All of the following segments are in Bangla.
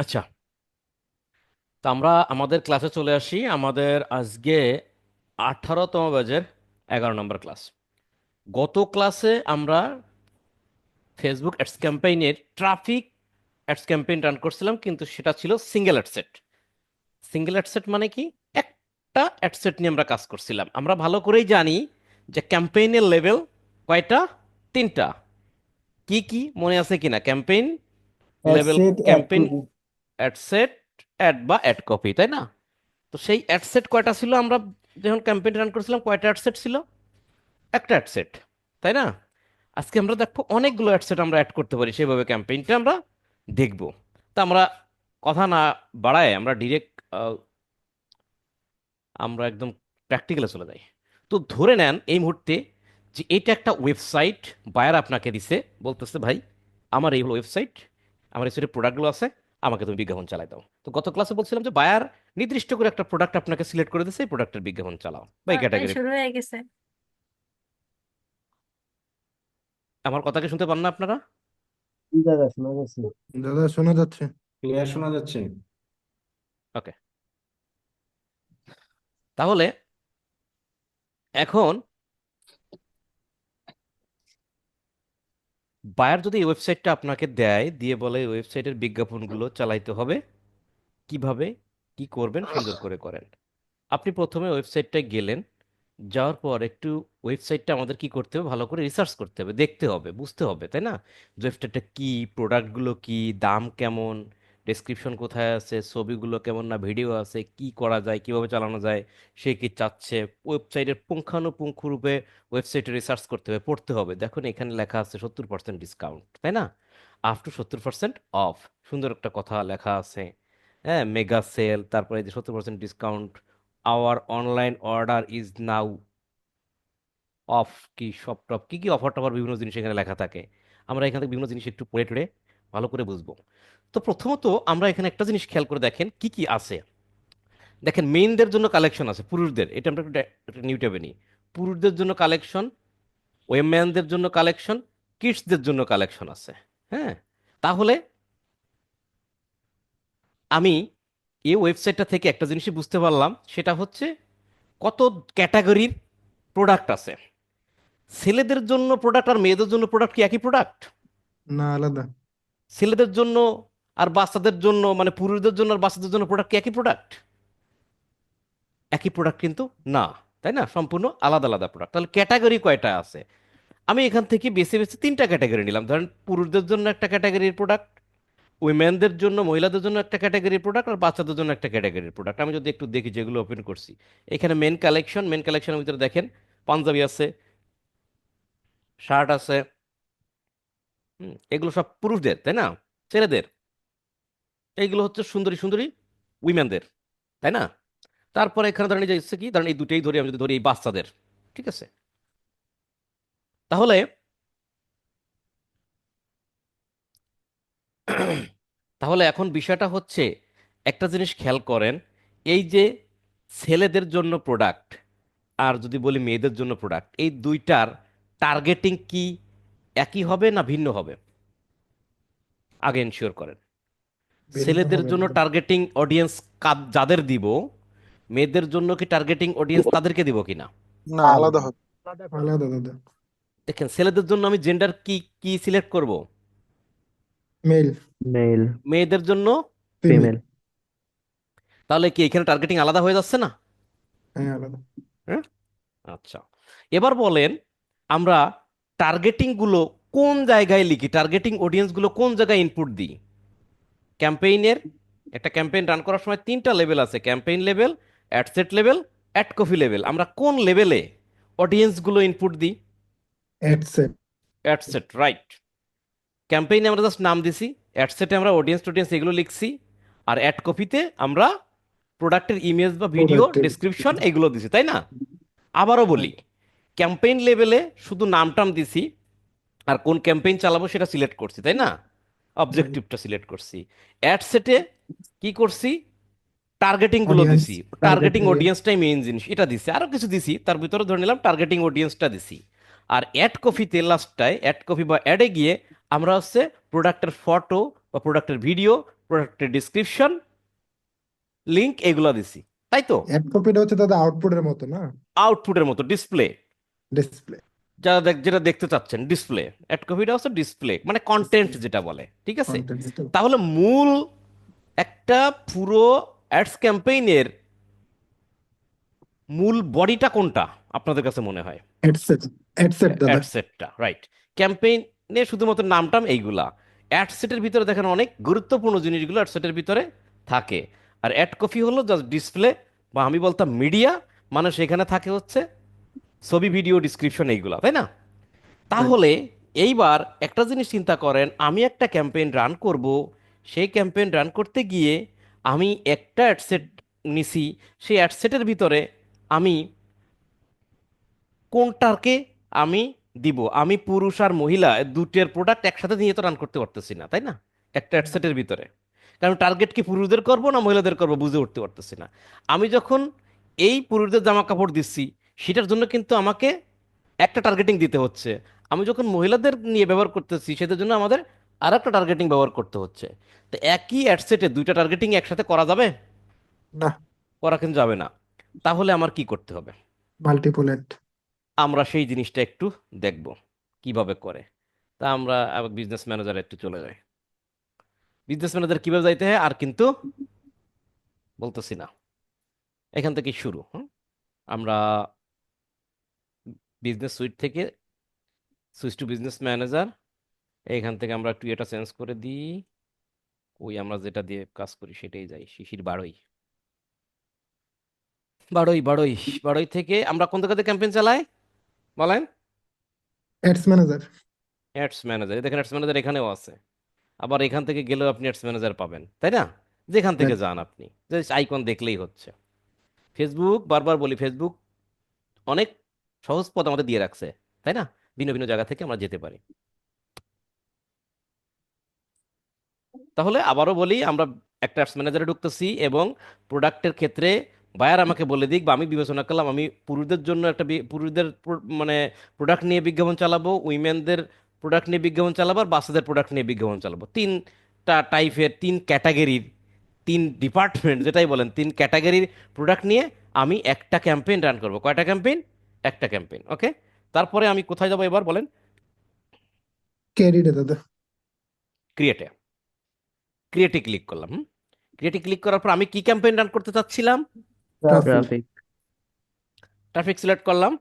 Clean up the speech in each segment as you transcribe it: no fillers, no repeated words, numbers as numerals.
আচ্ছা, তো আমরা আমাদের ক্লাসে চলে আসি। আমাদের আজকে 18তম ব্যাচের 11 নম্বর ক্লাস। গত ক্লাসে আমরা ফেসবুক অ্যাডস ক্যাম্পেইনের ট্রাফিক অ্যাডস ক্যাম্পেইন রান করছিলাম, কিন্তু সেটা ছিল সিঙ্গেল অ্যাডসেট। সিঙ্গেল অ্যাডসেট মানে কি? একটা অ্যাডসেট নিয়ে আমরা কাজ করছিলাম। আমরা ভালো করেই জানি যে ক্যাম্পেইনের লেভেল কয়টা? তিনটা। কি কি মনে আছে কিনা? Campaign ad level, set ad campaign copy. Ad set, ad বা অ্যাড কপি, তাই না? তো সেই অ্যাড সেট কয়টা ছিল? আমরা যখন ক্যাম্পেইন রান করেছিলাম কয়টা অ্যাড সেট ছিল? একটা অ্যাড সেট, তাই না? আজকে আমরা দেখবো অনেকগুলো অ্যাড সেট আমরা অ্যাড করতে পারি, সেভাবে ক্যাম্পেইনটা আমরা দেখব। তা আমরা কথা না বাড়ায় আমরা ডিরেক্ট আমরা একদম প্র্যাকটিক্যালে চলে যাই। তো ধরে নেন এই মুহূর্তে যে এটা একটা ওয়েবসাইট বায়ার আপনাকে দিছে, বলতেছে ভাই আমার এই হলো ওয়েবসাইট, আমার এই সাইটের প্রোডাক্টগুলো আছে, আমাকে তুমি বিজ্ঞাপন চালাই দাও। তো গত ক্লাসে বলছিলাম যে বায়ার নির্দিষ্ট করে একটা প্রোডাক্ট আপনাকে সিলেক্ট করে দিছে, এই প্রোডাক্টের বিজ্ঞাপন চালাও বা এই ক্যাটাগরি। শুরু হয়ে গেছে। আমার কথা কি শুনতে পান না আপনারা? দাদা শোনা যাচ্ছে? দাদা শোনা যাচ্ছে। ক্লিয়ার শোনা যাচ্ছে। ওকে, তাহলে এখন বায়ার যদি এই ওয়েবসাইটটা আপনাকে দেয়, দিয়ে বলে এই ওয়েবসাইটের বিজ্ঞাপনগুলো চালাইতে হবে, কিভাবে কি করবেন সুন্দর করে করেন। আপনি প্রথমে ওয়েবসাইটটায় গেলেন, যাওয়ার পর একটু ওয়েবসাইটটা আমাদের কি করতে হবে, ভালো করে রিসার্চ করতে হবে, দেখতে হবে, বুঝতে হবে, তাই না? যে ওয়েবসাইটটা কি, প্রোডাক্টগুলো কি, দাম কেমন, ডেসক্রিপশন কোথায় আছে, ছবিগুলো কেমন, না ভিডিও আছে, কি করা যায়, কিভাবে চালানো যায়, সে কি চাচ্ছে। ওয়েবসাইটের পুঙ্খানুপুঙ্খ রূপে ওয়েবসাইটে রিসার্চ করতে হবে, পড়তে হবে। দেখুন এখানে লেখা আছে 70% ডিসকাউন্ট, তাই না? আপ টু 70% অফ, সুন্দর একটা কথা লেখা আছে। হ্যাঁ, মেগা সেল, তারপরে যে 70% discount, hour online order is now of, কি সব টপ কি কি অফার টফার বিভিন্ন জিনিস এখানে লেখা থাকে। আমরা এখান থেকে বিভিন্ন জিনিস একটু পড়ে টড়ে ভালো করে বুঝবো। তো প্রথমত আমরা এখানে একটা জিনিস খেয়াল করে দেখেন কি কি আছে। দেখেন মেইনদের জন্য কালেকশন আছে, পুরুষদের, এটা আমরা একটু নিউ ট্যাবে নিই। পুরুষদের জন্য কালেকশন, ওয়েমেনদের জন্য কালেকশন, কিডসদের জন্য কালেকশন আছে। হ্যাঁ, তাহলে আমি এই ওয়েবসাইটটা থেকে একটা জিনিসই বুঝতে পারলাম, সেটা হচ্ছে কত ক্যাটাগরির প্রোডাক্ট আছে। ছেলেদের জন্য প্রোডাক্ট আর মেয়েদের জন্য প্রোডাক্ট কি একই প্রোডাক্ট? না, আলাদা। ছেলেদের জন্য আর বাচ্চাদের জন্য, মানে পুরুষদের জন্য আর বাচ্চাদের জন্য প্রোডাক্ট কি একই প্রোডাক্ট? একই প্রোডাক্ট কিন্তু না, তাই না? সম্পূর্ণ আলাদা আলাদা প্রোডাক্ট। তাহলে ক্যাটাগরি কয়টা আছে? আমি এখান থেকে বেছে বেছে তিনটা ক্যাটাগরি নিলাম। ধরেন পুরুষদের জন্য একটা ক্যাটাগরির প্রোডাক্ট, উইমেনদের জন্য, মহিলাদের জন্য একটা ক্যাটাগরির প্রোডাক্ট, আর বাচ্চাদের জন্য একটা ক্যাটাগরির প্রোডাক্ট। আমি যদি একটু দেখি যেগুলো ওপেন করছি, এখানে মেন কালেকশনের ভিতরে দেখেন পাঞ্জাবি আছে, শার্ট আছে। এগুলো সব পুরুষদের, তাই না? ছেলেদের এইগুলো হচ্ছে সুন্দরী সুন্দরী উইমেনদের, তাই না? তারপরে এখানে ধরেন এই যে হচ্ছে কি, ধরেন এই দুটেই ধরি, আমি যদি ধরি এই বাচ্চাদের, ঠিক আছে? তাহলে তাহলে এখন বিষয়টা হচ্ছে, একটা জিনিস খেয়াল করেন, এই যে ছেলেদের জন্য প্রোডাক্ট আর যদি বলি মেয়েদের জন্য প্রোডাক্ট, এই দুইটার টার্গেটিং কি একই হবে না ভিন্ন হবে? আগে এনশিওর করেন। ভিন্ন ছেলেদের হবে জন্য দাদা। টার্গেটিং অডিয়েন্স যাদের দিব, মেয়েদের জন্য কি টার্গেটিং অডিয়েন্স তাদেরকে দিব কিনা? না, আলাদা হবে। আলাদা দাদা। দেখেন ছেলেদের জন্য আমি জেন্ডার কি কি সিলেক্ট করব, মেল। মেল। মেয়েদের জন্য ফিমেল। ফিমেল। তাহলে কি এখানে টার্গেটিং আলাদা হয়ে যাচ্ছে না? হ্যাঁ, আলাদা। হ্যাঁ, আচ্ছা। এবার বলেন আমরা টার্গেটিং গুলো কোন জায়গায় লিখি, টার্গেটিং অডিয়েন্স গুলো কোন জায়গায় ইনপুট দিই? ক্যাম্পেইনের, একটা ক্যাম্পেইন রান করার সময় তিনটা লেভেল আছে: campaign level, ad set level, ad copy level. আমরা কোন লেভেলে অডিয়েন্স গুলো ইনপুট দিই? Ad set. Ad set, right. ক্যাম্পেইনে আমরা জাস্ট নাম দিছি, অ্যাডসেটে আমরা অডিয়েন্স টোডিয়েন্স এগুলো লিখছি, আর অ্যাড কপিতে আমরা প্রোডাক্টের ইমেজ বা ভিডিও প্রোডাক্টের। ডেসক্রিপশন এগুলো দিছি, তাই না? আবারও বলি, ক্যাম্পেইন লেভেলে শুধু নাম টাম দিছি, আর কোন ক্যাম্পেইন চালাবো সেটা সিলেক্ট করছি, তাই না? অবজেক্টিভটা সিলেক্ট করছি। অ্যাড সেটে কি করছি? টার্গেটিং গুলো অডিয়েন্স দিছি। Target targeting area. অডিয়েন্সটাই মেইন জিনিস, এটা দিছি, আরো কিছু দিছি তার ভিতরে ধরে নিলাম টার্গেটিং অডিয়েন্সটা দিছি। আর অ্যাড কপিতে লাস্টটায়, অ্যাড কপি বা অ্যাডে গিয়ে আমরা হচ্ছে প্রোডাক্টের ফটো বা প্রোডাক্টের ভিডিও প্রোডাক্টের ডিসক্রিপশন, লিংক, এগুলো দিছি, তাই তো? অ্যাড কপিটা হচ্ছে দাদা আউটপুটের মতো না, আউটপুটের মতো ডিসপ্লে, ডিসপ্লে যেটা দেখতে চাচ্ছেন ডিসপ্লে। অ্যাড কপিটা হচ্ছে ডিসপ্লে, মানে কন্টেন্ট যেটা বলে, ঠিক আছে? কন্টেন্ট তাহলে মূল একটা পুরো অ্যাডস ক্যাম্পেইনের মূল বডিটা কোনটা আপনাদের কাছে মনে হয়? অ্যাডসেট, অ্যাডসেট দাদা। অ্যাড সেটটা, রাইট। ক্যাম্পেইনে শুধুমাত্র নামটাম এইগুলা। অ্যাড সেটের ভিতরে দেখেন অনেক গুরুত্বপূর্ণ জিনিসগুলো অ্যাড সেটের ভিতরে থাকে। আর অ্যাড কপি হলো জাস্ট ডিসপ্লে, বা আমি বলতাম মিডিয়া, মানে সেখানে থাকে হচ্ছে ছবি, ভিডিও, ডিসক্রিপশন, এইগুলা, তাই না? রাইট। তাহলে এইবার একটা জিনিস চিন্তা করেন, আমি একটা ক্যাম্পেইন রান করব, সেই ক্যাম্পেইন রান করতে গিয়ে আমি একটা অ্যাডসেট নিছি, সেই অ্যাডসেটের ভিতরে আমি কোনটাকে আমি দিব? আমি পুরুষ আর মহিলা দুটের প্রোডাক্ট একসাথে নিয়ে তো রান করতে পারতেছি না, তাই না? একটা অ্যাডসেটের ভিতরে, কারণ টার্গেট কি পুরুষদের করব না মহিলাদের করব বুঝে উঠতে পারতেছি না। আমি যখন এই পুরুষদের জামা কাপড় দিচ্ছি, সেটার জন্য কিন্তু আমাকে একটা টার্গেটিং দিতে হচ্ছে। আমি যখন মহিলাদের নিয়ে ব্যবহার করতেছি, সেটার জন্য আমাদের আর একটা টার্গেটিং ব্যবহার করতে হচ্ছে। তো একই অ্যাডসেটে দুইটা টার্গেটিং একসাথে করা যাবে? না, করা কিন্তু যাবে না। তাহলে আমার কি করতে হবে? মাল্টিপোলেট। আমরা সেই জিনিসটা একটু দেখব কিভাবে করে। তা আমরা বিজনেস ম্যানেজার একটু চলে যাই। বিজনেস ম্যানেজার কিভাবে যাইতে হয় আর কিন্তু বলতেছি না, এখান থেকে শুরু। হুম, আমরা বিজনেস সুইট থেকে সুইচ টু বিজনেস ম্যানেজার, এখান থেকে আমরা একটু এটা চেঞ্জ করে দিই। ওই আমরা যেটা দিয়ে কাজ করি সেটাই যাই, শিশির বাড়ই। বাড়ই বাড়ই বাড়ই থেকে আমরা কোন জায়গাতে ক্যাম্পেইন চালাই বলেন? Ads manager. অ্যাডস ম্যানেজার, দেখেন অ্যাডস ম্যানেজার এখানেও আছে। আবার এখান থেকে গেলেও আপনি অ্যাডস ম্যানেজার পাবেন, তাই না? যেখান থেকে রাইট। যান আপনি, জাস্ট আইকন দেখলেই হচ্ছে। ফেসবুক, বারবার বলি, ফেসবুক অনেক সহজ পথ আমাদের দিয়ে রাখছে, তাই না? ভিন্ন ভিন্ন জায়গা থেকে আমরা যেতে পারি। তাহলে আবারও বলি, আমরা একটা অ্যাডস ম্যানেজারে ঢুকতেছি এবং প্রোডাক্টের ক্ষেত্রে বায়ার আমাকে বলে দিক, বা আমি বিবেচনা করলাম আমি পুরুষদের জন্য একটা পুরুষদের মানে প্রোডাক্ট নিয়ে বিজ্ঞাপন চালাবো, উইমেনদের প্রোডাক্ট নিয়ে বিজ্ঞাপন চালাবো, আর বাচ্চাদের প্রোডাক্ট নিয়ে বিজ্ঞাপন চালাবো। তিনটা টাইপের, তিন ক্যাটাগরির, তিন ডিপার্টমেন্ট যেটাই বলেন, তিন ক্যাটাগরির প্রোডাক্ট নিয়ে আমি একটা ক্যাম্পেইন রান করব। কয়টা ক্যাম্পেইন? একটা ক্যাম্পেইন, ওকে। তারপরে আমি কোথায় যাবো এবার বলেন? ক্যারিডে দাদা। ক্রিয়েটে। ক্রিয়েটে ক্লিক করলাম। ক্রিয়েটে ক্লিক করার পর আমি কি ক্যাম্পেইন রান করতে চাচ্ছিলাম? ট্রাফিক। ট্রাফিক। ট্রাফিক সিলেক্ট করলাম,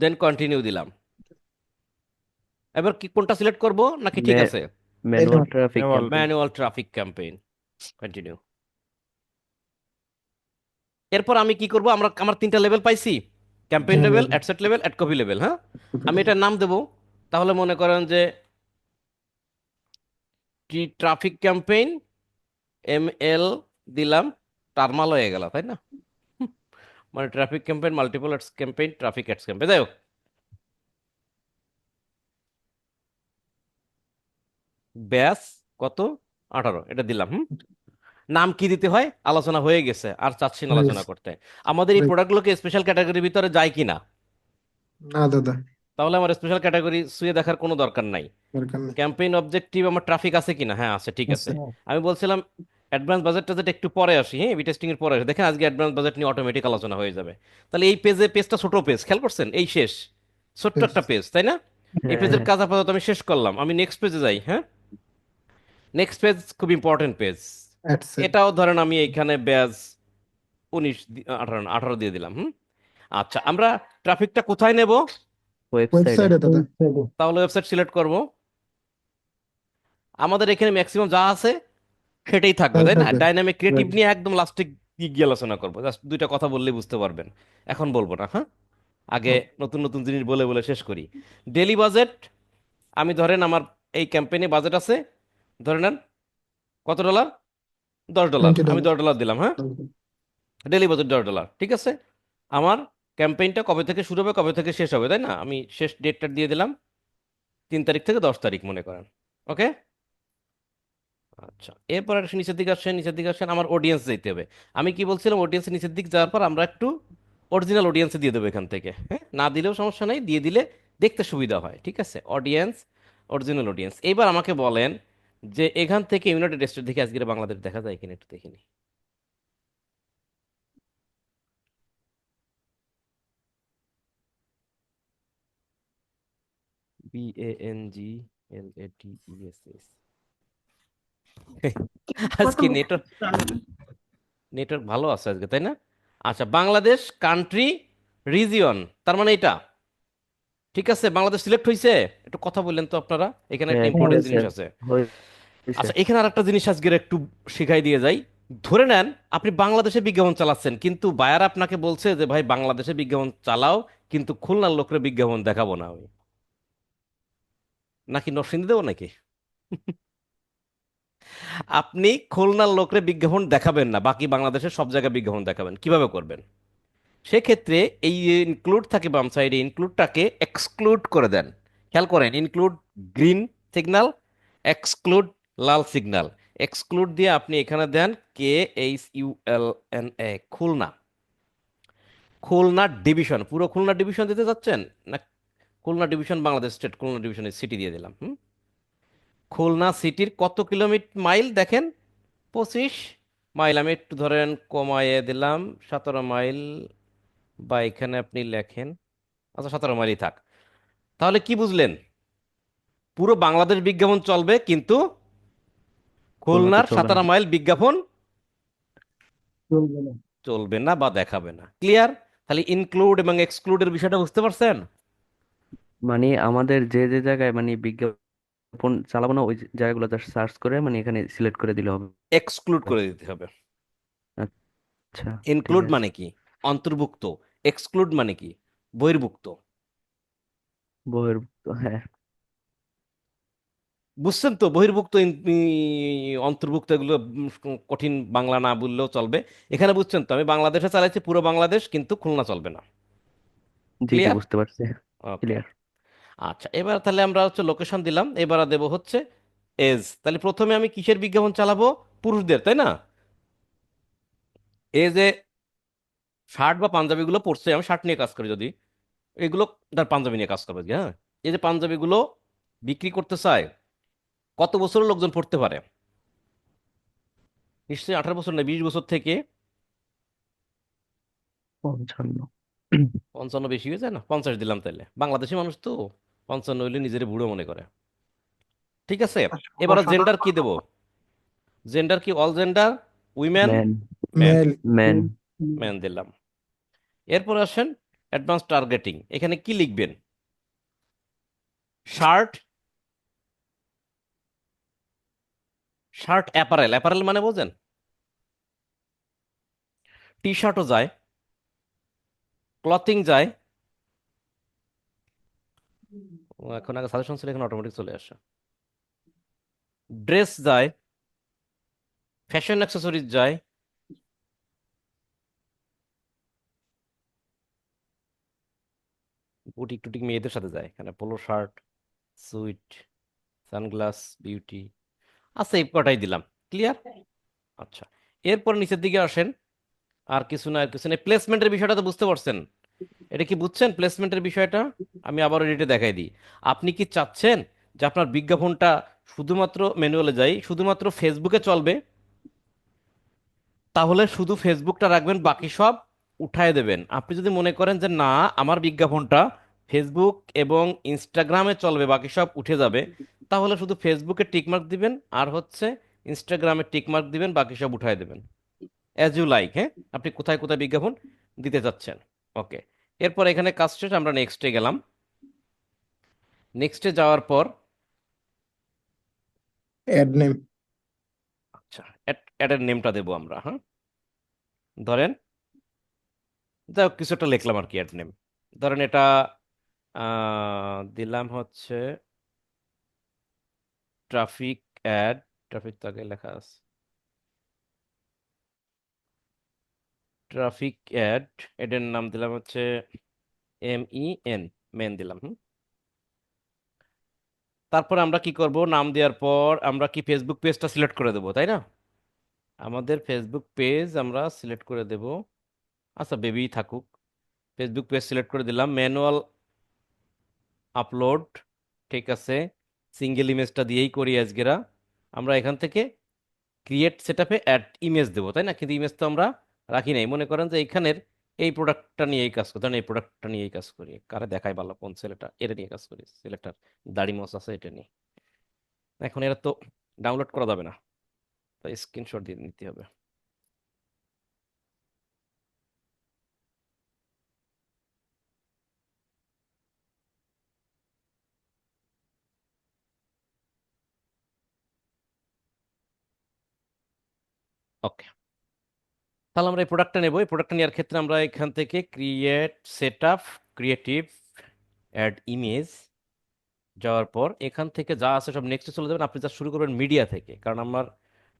দেন কন্টিনিউ দিলাম। এবার কি কোনটা সিলেক্ট করব নাকি ঠিক আছে? Manual traffic Manual. Campaign. Manual traffic campaign, continue. এরপর আমি কি করব? আমার তিনটা লেভেল পাইছি, ক্যাম্পেইন হ্যাঁ লেভেল, দাদা। Ad set level, ad copy level. হ্যাঁ, আমি এটার নাম দেবো। তাহলে মনে করেন যে ট্রাফিক ক্যাম্পেইন ML দিলাম, টার্মাল হয়ে গেল, তাই না? হুম, মানে traffic campaign, multiple ads campaign, traffic ads campaign, যাই হোক। ব্যাস কত? 18, এটা দিলাম। নাম কি দিতে হয় আলোচনা হয়ে গেছে, আর চাচ্ছি না আলোচনা করতে। আমাদের এই রাইট। প্রোডাক্টগুলোকে স্পেশাল ক্যাটাগরির ভিতরে যায় কি না? না দাদা, তাহলে আমার স্পেশাল ক্যাটাগরি শুয়ে দেখার কোনো দরকার নাই। দরকার নেই। ক্যাম্পেইন অবজেক্টিভ আমার ট্রাফিক আছে কিনা? হ্যাঁ আছে, ঠিক আছে। আচ্ছা। আমি বলছিলাম অ্যাডভান্স বাজেটটা যেটা একটু পরে আসি, হ্যাঁ বি টেস্টিং এর পরে আসি। দেখেন আজকে অ্যাডভান্স বাজেট নিয়ে অটোমেটিক আলোচনা হয়ে যাবে। তাহলে এই পেজটা ছোট পেজ, খেয়াল করছেন? এই শেষ, ছোট্ট একটা পেজ, তাই না? এই হ্যাঁ পেজের হ্যাঁ। কাজ আপাতত আমি শেষ করলাম, আমি নেক্সট পেজে যাই। হ্যাঁ, নেক্সট পেজ খুব ইম্পর্টেন্ট পেজ। অ্যাডসেট। এটাও ধরেন আমি এখানে ব্যাজ 18 দিয়ে দিলাম। আচ্ছা, আমরা ট্রাফিকটা কোথায় নেব? ওয়েবসাইটে। ওয়েবসাইটে দাদা। তাহলে ওয়েবসাইট সিলেক্ট করব। আমাদের এখানে ম্যাক্সিমাম যা আছে সেটাই থাকবে, তাই তাই না? থাকবে। Dynamic creative right. নিয়ে একদম লাস্টে গিয়ে আলোচনা করবো, জাস্ট দুইটা কথা বললেই বুঝতে পারবেন। এখন বলবো না, হ্যাঁ। আগে নতুন নতুন জিনিস বলে বলে শেষ করি। ডেলি বাজেট, আমি ধরেন আমার এই ক্যাম্পেইনে বাজেট আছে, ধরে নেন কত ডলার? $10। আমি $20। $10 দিলাম, হ্যাঁ। ডেলি বাজেট $10, ঠিক আছে। আমার ক্যাম্পেইনটা কবে থেকে শুরু হবে, কবে থেকে শেষ হবে, তাই না? আমি শেষ ডেটটা দিয়ে দিলাম 3 তারিখ থেকে 10 তারিখ মনে করেন, ওকে। আচ্ছা, এরপর একটু নিচের দিকে আসেন, নিচের দিকে আসেন, আমার অডিয়েন্স যেতে হবে। আমি কি বলছিলাম, অডিয়েন্সের নিচের দিকে যাওয়ার পর আমরা একটু অরিজিনাল অডিয়েন্সে দিয়ে দেবো এখান থেকে। হ্যাঁ, না দিলেও সমস্যা নাই, দিয়ে দিলে দেখতে সুবিধা হয়, ঠিক আছে। Audience, original audience. এবার আমাকে বলেন যে এখান থেকে ইউনাইটেড স্টেট থেকে আজকে বাংলাদেশ দেখা যায় কিনা একটু দেখিনি। BANGLADESS। আজকে নেটওয়ার্ক নেটওয়ার্ক ভালো আছে আজকে, তাই না? আচ্ছা, বাংলাদেশ কান্ট্রি রিজিয়ন, তার মানে এটা ঠিক আছে। বাংলাদেশ সিলেক্ট হয়েছে? একটু কথা বললেন তো আপনারা, এখানে একটা হ্যাঁ ইম্পর্টেন্ট হয়েছে জিনিস আছে। হয়েছে। আচ্ছা, এখানে আর একটা জিনিস আজকে একটু শিখাই দিয়ে যাই। ধরে নেন আপনি বাংলাদেশে বিজ্ঞাপন চালাচ্ছেন, কিন্তু বায়ার আপনাকে বলছে যে ভাই বাংলাদেশে বিজ্ঞাপন চালাও, কিন্তু খুলনার লোকের বিজ্ঞাপন দেখাবো না আমি, নাকি নরসিংদী দেবো নাকি? আপনি খুলনার লোকের বিজ্ঞাপন দেখাবেন না, বাকি বাংলাদেশের সব জায়গায় বিজ্ঞাপন দেখাবেন, কিভাবে করবেন? সেক্ষেত্রে এই ইনক্লুড থাকে বাম সাইডে, ইনক্লুডটাকে এক্সক্লুড করে দেন। খেয়াল করেন, ইনক্লুড গ্রিন সিগন্যাল, এক্সক্লুড লাল সিগন্যাল। এক্সক্লুড দিয়ে আপনি এখানে দেন KHULNA, খুলনা। খুলনা ডিভিশন, পুরো খুলনা ডিভিশন দিতে যাচ্ছেন না? খুলনা ডিভিশন বাংলাদেশ স্টেট, খুলনা ডিভিশনের সিটি দিয়ে দিলাম। খুলনা সিটির কত কিলোমিটার মাইল দেখেন? 25 মাইল। আমি একটু ধরেন কমায়ে দিলাম, 17 মাইল। বা এখানে আপনি লেখেন, আচ্ছা 17 মাইলই থাক। তাহলে কি বুঝলেন? পুরো বাংলাদেশ বিজ্ঞাপন চলবে, কিন্তু খুলনাতে খুলনার চলবে না। 17 মাইল বিজ্ঞাপন চলবে না। চলবে না বা দেখাবে না। ক্লিয়ার? তাহলে ইনক্লুড এবং এক্সক্লুডের বিষয়টা বুঝতে পারছেন? মানে আমাদের যে যে জায়গায় মানে বিজ্ঞাপন চালাবো না ওই জায়গাগুলো সার্চ করে মানে এখানে সিলেক্ট করে দিলে হবে। এক্সক্লুড করে দিতে হবে। আচ্ছা, ঠিক ইনক্লুড আছে। মানে কি? অন্তর্ভুক্ত। এক্সক্লুড মানে কি? বহির্ভুক্ত। বহির্ভূত, হ্যাঁ। বুঝছেন তো? বহির্ভুক্ত অন্তর্ভুক্ত এগুলো কঠিন বাংলা না বললেও চলবে। এখানে বুঝছেন তো? আমি বাংলাদেশে চালাইছি পুরো বাংলাদেশ, কিন্তু খুলনা চলবে না। জি জি, ক্লিয়ার? বুঝতে পারছি। ওকে। ক্লিয়ার। আচ্ছা, এবার তাহলে আমরা হচ্ছে লোকেশন দিলাম, এবার দেব হচ্ছে এজ। তাহলে প্রথমে আমি কিসের বিজ্ঞাপন চালাবো? পুরুষদের, তাই না? এই যে শার্ট বা পাঞ্জাবিগুলো পরছে, আমি শার্ট নিয়ে কাজ করি যদি, এগুলো তার পাঞ্জাবি নিয়ে কাজ করবে, হ্যাঁ। এই যে পাঞ্জাবিগুলো বিক্রি করতে চায়, কত বছরের লোকজন পড়তে পারে? নিশ্চয়ই 18 বছর না, 20 বছর থেকে। 55। 55 বেশি হয়ে যায় না? 50 দিলাম তাহলে, বাংলাদেশি মানুষ তো 55 হইলে নিজের বুড়ো মনে করে। ঠিক আছে। এবার 16 জেন্ডার কি দেব? জেন্ডার কি? All gender, women, man. Man. Male. Man. Man দিলাম। এরপর আসেন অ্যাডভান্স টার্গেটিং। এখানে কি লিখবেন? শার্ট, শার্ট অ্যাপারেল, অ্যাপারেল মানে বোঝেন? টি শার্টও যায়, ক্লথিং যায়। ও, এখন আগে সাজেশন ছিল, এখন অটোমেটিক চলে আসে। ড্রেস যায়, ফ্যাশন অ্যাক্সেসরিজ যায়, বুটিক টুটিক মেয়েদের সাথে যায়, এখানে polo shirt, sweet, sunglass, beauty. আচ্ছা, এই কটাই দিলাম। ক্লিয়ার? আচ্ছা, এরপর নিচের দিকে আসেন। আর কিছু না, আর কিছু নেই। প্লেসমেন্টের বিষয়টা তো বুঝতে পারছেন? এটা কি বুঝছেন প্লেসমেন্টের বিষয়টা? আমি আবার এডিটে দেখাই দিই। আপনি কি চাচ্ছেন যে আপনার বিজ্ঞাপনটা শুধুমাত্র ম্যানুয়ালে যাই, শুধুমাত্র ফেসবুকে চলবে? তাহলে শুধু ফেসবুকটা রাখবেন, বাকি সব উঠায় দেবেন। আপনি যদি মনে করেন যে না, আমার বিজ্ঞাপনটা ফেসবুক এবং ইনস্টাগ্রামে চলবে, বাকি সব উঠে যাবে, তাহলে শুধু ফেসবুকে টিকমার্ক দিবেন, আর হচ্ছে ইনস্টাগ্রামে টিকমার্ক দিবেন, বাকি সব উঠায় দেবেন। অ্যাজ ইউ লাইক, হ্যাঁ। আপনি কোথায় কোথায় বিজ্ঞাপন দিতে চাচ্ছেন। ওকে। এরপর এখানে কাজ শেষ, আমরা নেক্সটে গেলাম। নেক্সটে যাওয়ার পর, অ্যাড নেম। আচ্ছা, অ্যাডের নেমটা দেবো আমরা, হ্যাঁ। ধরেন, যাই হোক কিছু একটা লিখলাম আর কি, অ্যাড নেম। ধরেন এটা দিলাম হচ্ছে ট্রাফিক অ্যাড। ট্রাফিক তো আগে লেখা আছে। ট্রাফিক অ্যাড, এডের নাম দিলাম হচ্ছে MEN, মেন দিলাম। তারপর আমরা কি করব? নাম দেওয়ার পর আমরা কি ফেসবুক পেজটা সিলেক্ট করে দেবো, তাই না? আমাদের ফেসবুক পেজ আমরা সিলেক্ট করে দেব। আচ্ছা, বেবি থাকুক। ফেসবুক পেজ সিলেক্ট করে দিলাম, ম্যানুয়াল আপলোড। ঠিক আছে, সিঙ্গেল ইমেজটা দিয়েই করি আজকেরা। আমরা এখান থেকে ক্রিয়েট সেটআপে অ্যাড ইমেজ দেবো, তাই না? কিন্তু ইমেজ তো আমরা রাখি নাই। মনে করেন যে এইখানের এই প্রোডাক্টটা নিয়ে এই কাজ করি, ধরেন এই প্রোডাক্টটা নিয়ে এই কাজ করি, কারে দেখাই ভালো কোন ছেলেটা, এটা নিয়ে কাজ করি, ছেলেটার দাড়ি মোছ আছে এটা নিয়ে। এখন এটা তো ডাউনলোড করা যাবে না, তাই স্ক্রিনশট দিয়ে নিতে হবে। ওকে, তাহলে আমরা এই প্রোডাক্টটা নেবো। এই প্রোডাক্টটা নেওয়ার ক্ষেত্রে আমরা এখান থেকে create setup, creative, ad image যাওয়ার পর এখান থেকে যা আছে সব নেক্সটে চলে যাবেন। আপনি যা শুরু করবেন মিডিয়া থেকে, কারণ আমার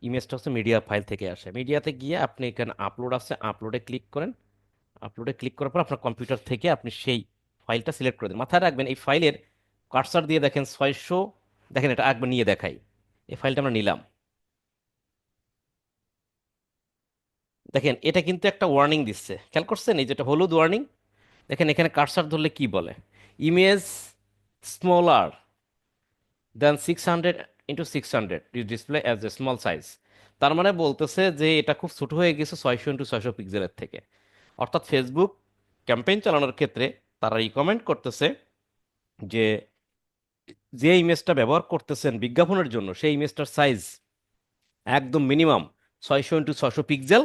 ইমেজটা হচ্ছে মিডিয়া ফাইল থেকে আসে। মিডিয়াতে গিয়ে আপনি এখানে আপলোড আছে, আপলোডে ক্লিক করেন। আপলোডে ক্লিক করার পর আপনার কম্পিউটার থেকে আপনি সেই ফাইলটা সিলেক্ট করে দিন। মাথায় রাখবেন এই ফাইলের কার্সার দিয়ে দেখেন 600, দেখেন এটা একবার নিয়ে দেখাই। এই ফাইলটা আমরা নিলাম, দেখেন এটা কিন্তু একটা ওয়ার্নিং দিচ্ছে, খেয়াল করছেন? এই যেটা হলুদ ওয়ার্নিং, দেখেন এখানে কার্সার ধরলে কি বলে, image smaller then 600 × 600 is display as a small size. তার মানে বলতেছে যে এটা খুব ছোট হয়ে গেছে 600 × 600 পিক্সেলের থেকে। অর্থাৎ ফেসবুক ক্যাম্পেইন চালানোর ক্ষেত্রে তারা রিকমেন্ড করতেছে যে যে ইমেজটা ব্যবহার করতেছেন বিজ্ঞাপনের জন্য সেই ইমেজটার সাইজ একদম মিনিমাম 600 × 600 পিক্সেল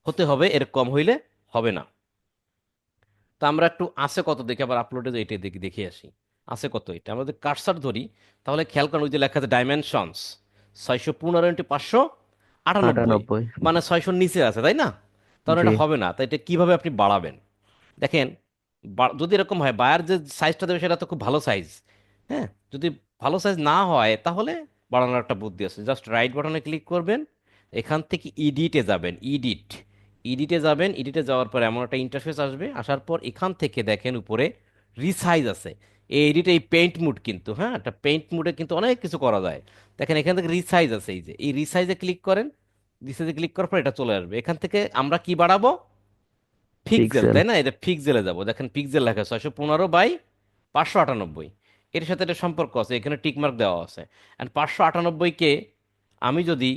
হতে হবে, এর কম হইলে হবে না। তা আমরা একটু আছে কত দেখি, আবার আপলোডে এটা দেখি, দেখে আসি আছে কত। এটা আমরা যদি কার্সার ধরি তাহলে খেয়াল করেন ওই যে লেখা আছে ডাইমেনশনস 615 × 598, 98। মানে 600-র নিচে আছে, তাই না? তাহলে জি। এটা হবে না। তাই এটা কিভাবে আপনি বাড়াবেন? দেখেন, যদি এরকম হয় বায়ার যে সাইজটা দেবে সেটা তো খুব ভালো সাইজ, হ্যাঁ। যদি ভালো সাইজ না হয় তাহলে বাড়ানোর একটা বুদ্ধি আছে। জাস্ট রাইট বাটনে ক্লিক করবেন, এখান থেকে ইডিটে যাবেন, ইডিটে যাবেন। ইডিটে যাওয়ার পর এমন একটা ইন্টারফেস আসবে, আসার পর এখান থেকে দেখেন উপরে রিসাইজ আছে। এই এডিটে এই পেইন্ট মুড কিন্তু, হ্যাঁ, একটা পেইন্ট মুডে কিন্তু অনেক কিছু করা যায়। দেখেন এখান থেকে রিসাইজ আছে, এই যে এই রিসাইজে ক্লিক করেন। রিসাইজে ক্লিক করার পর এটা চলে আসবে। এখান থেকে আমরা কি বাড়াবো? Pixel, pixel. তাই না? এটা পিক্সেলে যাব, দেখেন পিক্সেল লেখা 615 × 598। এর সাথে এটা সম্পর্ক আছে, এখানে টিকমার্ক দেওয়া আছে। অ্যান্ড 598কে আমি যদি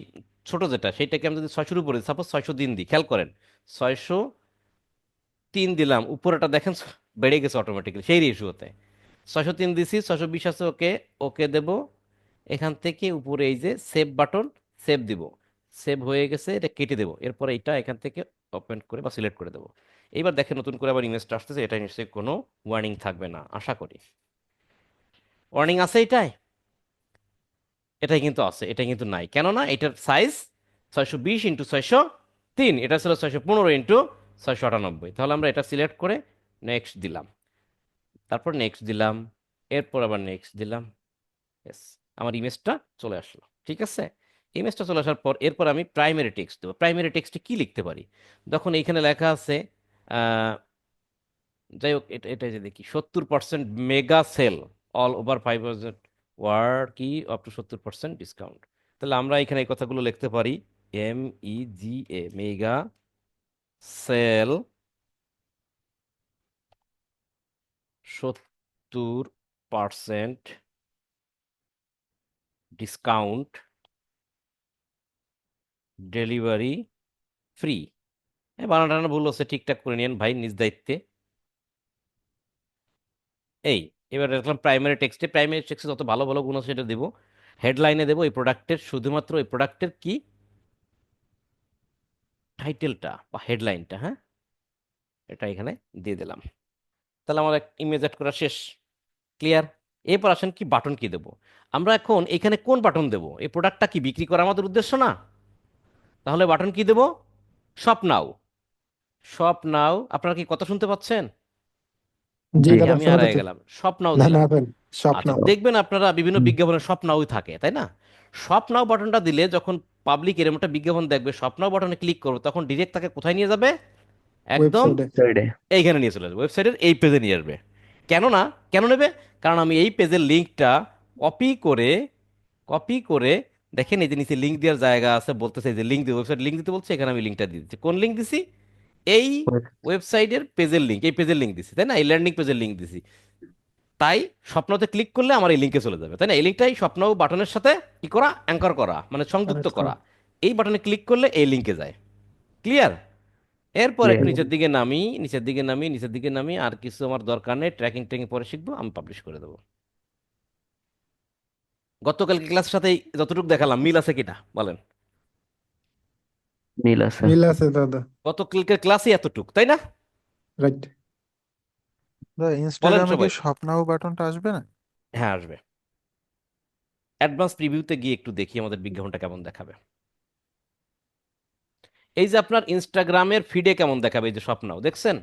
ছোট যেটা সেটাকে আমি যদি 600-র উপরে, সাপোজ 603 দিই, খেয়াল করেন 603 দিলাম, উপরেটা দেখেন বেড়ে গেছে অটোমেটিক্যালি সেই রেশিওতে। 603 দিছি, 620 আছে, ওকে, ওকে দেব। এখান থেকে উপরে এই যে সেভ বাটন, সেভ দিব। সেভ হয়ে গেছে, এটা কেটে দেবো। এরপরে এটা এখান থেকে ওপেন করে বা সিলেক্ট করে দেবো। এইবার দেখেন নতুন করে আবার ইমেজটা আসতেছে, এটা নিশ্চয়ই কোনো ওয়ার্নিং থাকবে না আশা করি। ওয়ার্নিং আছে এটাই? এটাই কিন্তু আছে, এটা কিন্তু নাই। কেননা এটার সাইজ 620 × 603, এটা ছিল 615 × 698। তাহলে আমরা এটা সিলেক্ট করে নেক্সট দিলাম, তারপর নেক্সট দিলাম, এরপর আবার নেক্সট দিলাম। Yes, আমার ইমেজটা চলে আসলো, ঠিক আছে। ইমেজটা চলে আসার পর এরপর আমি প্রাইমারি টেক্সট দেবো। প্রাইমারি টেক্সটে কি লিখতে পারি? দেখুন এইখানে লেখা আছে, আহ, যাই হোক, এটা যে দেখি 70% mega sale all over 5,000 word কি আপ টু 70% ডিসকাউন্ট। তাহলে আমরা এখানে এই কথাগুলো লিখতে পারি, MEGA, mega sale 70% discount, delivery free. বানান টানান ভুল হচ্ছে, ঠিকঠাক করে নিন ভাই নিজ দায়িত্বে। এই, এবার দেখলাম প্রাইমারি টেক্সটে, প্রাইমারি টেক্সটে যত ভালো ভালো গুণ আছে সেটা দেবো। হেডলাইনে দেবো এই প্রোডাক্টের, শুধুমাত্র এই প্রোডাক্টের কি টাইটেলটা বা হেডলাইনটা, হ্যাঁ, এটা এখানে দিয়ে দিলাম। তাহলে আমার ইমেজ অ্যাড করা শেষ, ক্লিয়ার। এরপর আসেন কি বাটন কি দেবো। আমরা এখন এখানে কোন বাটন দেবো? এই প্রোডাক্টটা কি বিক্রি করা আমাদের উদ্দেশ্য না? তাহলে বাটন কি দেবো? শপ নাও। শপ নাও, আপনারা কি কথা শুনতে পাচ্ছেন? জি জি। নাকি দাদা আমি শোনা হারায় যাচ্ছে। গেলাম? শপ নাও না না দিলাম। আপেল সব আচ্ছা, নাও। দেখবেন আপনারা বিভিন্ন হুম। বিজ্ঞাপনে শপ নাও থাকে, তাই না? শপ নাও বাটনটা দিলে যখন পাবলিক এরকম একটা বিজ্ঞাপন দেখবে, শপ নাও বাটনে ক্লিক করবে, তখন ডিরেক্ট তাকে কোথায় নিয়ে যাবে? একদম ওয়েবসাইটে। সাইডে। এইখানে নিয়ে চলে আসবে, ওয়েবসাইটের এই পেজে নিয়ে আসবে। কেননা, কেন নেবে? কারণ আমি এই পেজের লিঙ্কটা কপি করে, কপি করে, দেখেন এই যে নিচে লিঙ্ক দেওয়ার জায়গা আছে, বলতেছে এই যে লিঙ্ক দিয়ে ওয়েবসাইট লিঙ্ক দিতে বলছে, এখানে আমি লিঙ্কটা দিয়ে দিচ্ছি। কোন লিঙ্ক দিছি? এই ওয়েবসাইটের পেজের লিঙ্ক, এই পেজের লিঙ্ক দিছি, তাই না? এই ল্যান্ডিং পেজের লিঙ্ক দিছি। তাই স্বপ্নতে ক্লিক করলে আমার এই লিঙ্কে চলে যাবে, তাই না? এই লিঙ্কটাই স্বপ্ন বাটনের সাথে কি করা, অ্যাঙ্কর করা, মানে সংযুক্ত কানেক্ট করা। করা। এই বাটনে ক্লিক করলে এই লিঙ্কে যায়। ক্লিয়ার? এরপর একটু ক্লিয়ার। নিচের দিকে নামি, নিচের দিকে নামি, নিচের দিকে নামি, আর কিছু আমার দরকার নেই, ট্র্যাকিং ট্র্যাকিং পরে শিখবো, আমি পাবলিশ করে দেবো। গতকালকে ক্লাসের সাথে যতটুকু দেখালাম মিল আছে কিনা বলেন? মিল আছে। মিল আছে দাদা। গতকালকে ক্লাসে এতটুক, তাই না? রাইট। দাদা বলেন ইনস্টাগ্রামে কি সবাই। স্বপ্নাও বাটনটা আসবে না? হ্যাঁ, আসবে। অ্যাডভান্স প্রিভিউতে গিয়ে একটু দেখি আমাদের বিজ্ঞাপনটা কেমন দেখাবে। এই যে আপনার ইনস্টাগ্রামের ফিডে কেমন দেখাবে, এই যে স্বপ্নাও দেখছেন,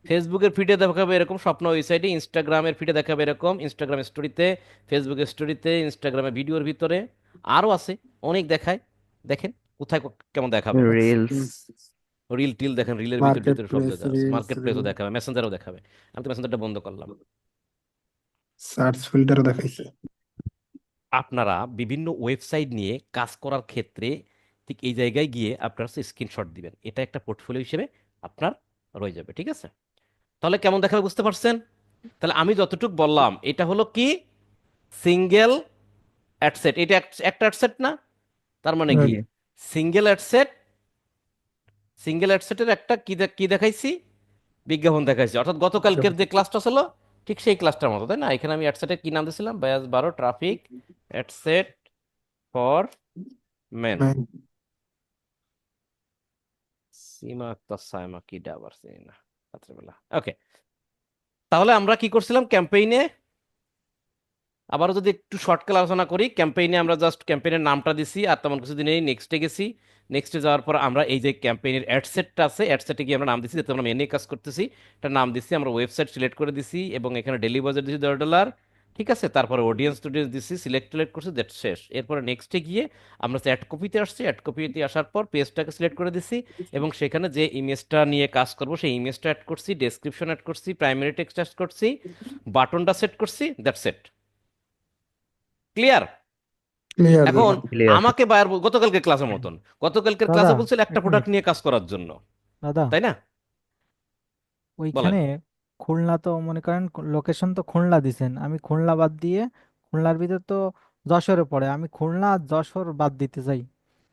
ফেসবুকের ফিডে দেখাবে এরকম, স্বপ্ন ওয়েবসাইটে ইনস্টাগ্রামের ফিডে দেখাবে এরকম, ইনস্টাগ্রাম স্টোরিতে, ফেসবুকের স্টোরিতে, ইনস্টাগ্রামের ভিডিওর ভিতরে আরও আছে, অনেক দেখায়। দেখেন কোথায় কেমন দেখাবে। রিলস। রিল টিল দেখেন, রিলের ভিতর মার্কেট ভিতরে সব প্লেস, জায়গা আছে, রিলস, মার্কেট রিল, প্লেসও দেখাবে, মেসেঞ্জারও দেখাবে। আমি তো মেসেঞ্জারটা বন্ধ করলাম। সার্চ ফিল্টারও দেখাইছে। আপনারা বিভিন্ন ওয়েবসাইট নিয়ে কাজ করার ক্ষেত্রে ঠিক এই জায়গায় গিয়ে আপনারা স্ক্রিনশট দিবেন, এটা একটা পোর্টফোলিও হিসেবে আপনার রয়ে যাবে, ঠিক আছে? তাহলে কেমন দেখাবে বুঝতে পারছেন? তাহলে আমি যতটুকু বললাম এটা হলো কি, সিঙ্গেল অ্যাডসেট, এটা একটা অ্যাডসেট না? তার মানে কি, রাইট। জি। সিঙ্গেল অ্যাডসেট, সিঙ্গেল অ্যাডসেটের একটা কি দেখাইছি, বিজ্ঞাপন দেখাইছি। অর্থাৎ গতকালকের যে ক্লাসটা ছিল ঠিক সেই ক্লাসটার মতো, তাই না? এখানে আমি অ্যাডসেটের কি নাম দিয়েছিলাম, ব্যাস 12 traffic ad set for men. Right. Seema Akter Saima, কি ডাবার চিনি না রাত্রেবেলা। ওকে, তাহলে আমরা কি করছিলাম ক্যাম্পেইনে, আবারও যদি একটু শর্টকাট আলোচনা করি, ক্যাম্পেইনে আমরা জাস্ট ক্যাম্পেইনের নামটা দিছি আর তেমন কিছু দিনেই নেক্সটে গেছি। নেক্সটে যাওয়ার পর আমরা এই যে ক্যাম্পেইনের অ্যাডসেটটা আছে, অ্যাডসেটে গিয়ে আমরা নাম দিছি, যেহেতু আমরা মেনে কাজ করতেছি, এটা নাম দিছি, আমরা ওয়েবসাইট সিলেক্ট করে দিছি এবং এখানে ডেলি বাজেট দিছি $10। ঠিক আছে, তারপরে অডিয়েন্স টুডিয়েন্স দিছি, সিলেক্ট করছি, দ্যাট শেষ। এরপরে নেক্সটে গিয়ে আমরা অ্যাড কপিতে আসছি, অ্যাড কপিতে আসার পর পেজটাকে সিলেক্ট করে দিছি এবং সেখানে যে ইমেজটা নিয়ে কাজ করব সেই ইমেজটা অ্যাড করছি, ডেসক্রিপশন অ্যাড করছি, প্রাইমারি টেক্সট অ্যাড করছি, বাটনটা সেট করছি, দ্যাটস ইট। ক্লিয়ার? ক্লিয়ার এখন দাদা। ক্লিয়ার। আমাকে বায়ার গতকালকে ক্লাসের মতন, গতকালকের দাদা ক্লাসে বলছিল একটা এক মিনিট। প্রোডাক্ট নিয়ে কাজ করার জন্য, দাদা তাই না? বলেন। ওইখানে খুলনা তো মনে করেন লোকেশন তো খুলনা দিছেন, আমি খুলনা বাদ দিয়ে খুলনার ভিতর তো যশোরে পড়ে, আমি খুলনা আর যশোর বাদ দিতে চাই।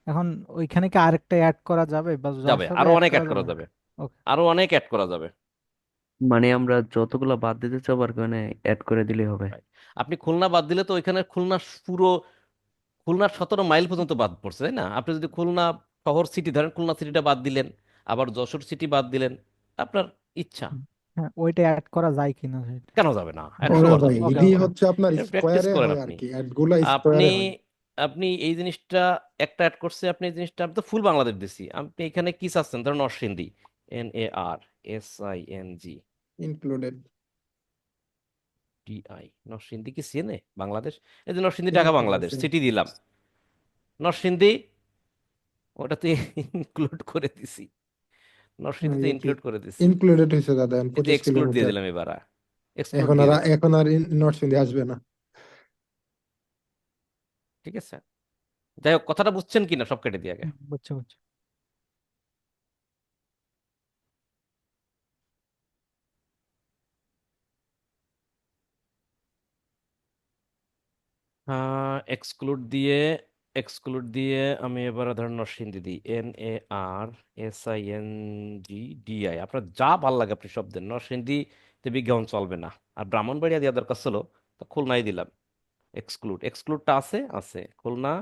এখন ওইখানে কি আরেকটা অ্যাড করা যাবে বা যাবে, যশোরে আরো অ্যাড অনেক করা অ্যাড করা যাবে? যাবে, ওকে। আরো অনেক অ্যাড করা যাবে। মানে আমরা যতগুলো বাদ দিতে চাবো আর কি, মানে অ্যাড করে দিলেই হবে। Right. আপনি খুলনা বাদ দিলে তো ওইখানে খুলনা পুরো খুলনার 17 মাইল পর্যন্ত বাদ পড়ছে, তাই না? আপনি যদি খুলনা শহর সিটি ধরেন, খুলনা সিটিটা বাদ দিলেন, আবার যশোর সিটি বাদ দিলেন, আপনার ইচ্ছা। হুম। হ্যাঁ, ওইটা অ্যাড করা যায় কিনা সেটা। কেন যাবে না, ওকে 100 বার ওরা যাবে। ওকে এটি ওকে। হচ্ছে আপনার এটা প্র্যাকটিস স্কোয়ারে করেন হয় আর আপনি। কি, অ্যাডগুলা আপনি স্কোয়ারে হয়। আপনি এই জিনিসটা একটা অ্যাড করছে, আপনি এই জিনিসটা, আমি তো ফুল বাংলাদেশ দিছি, আপনি এখানে কি চাচ্ছেন, ধরুন Narsingdi, NARSING included. DI, Narsingdi কি চেনে বাংলাদেশ? এই যে নরসিংদী ঢাকা বাংলাদেশ সিটি দিলাম, নরসিংদী ওটাতে ইনক্লুড করে দিছি, নরসিংদীতে এটি ইনক্লুড করে দিছি, ইনক্লুডেড হয়েছে দাদা, এতে 25 এক্সক্লুড দিয়ে কিলোমিটার। দিলাম, এবার এক্সক্লুড দিয়ে দিছি। এখন আর নরসিংদী আসবে না। ঠিক আছে, যাই হোক, কথাটা বুঝছেন কিনা সব কেটে দিয়ে আগে। বুঝছো বুঝছো। এক্সক্লুড দিয়ে আমি এবার ধরেন নরসিংদী দিই, NARSINGDI, আপনার যা ভাল লাগে আপনি সব দেন, নরসিংদীতে বিজ্ঞাপন চলবে না। আর ব্রাহ্মণবাড়িয়া দেওয়া দরকার ছিল, তো খুলনায় দিলাম। এক্সক্লুডটা আছে, আছে খুলনা,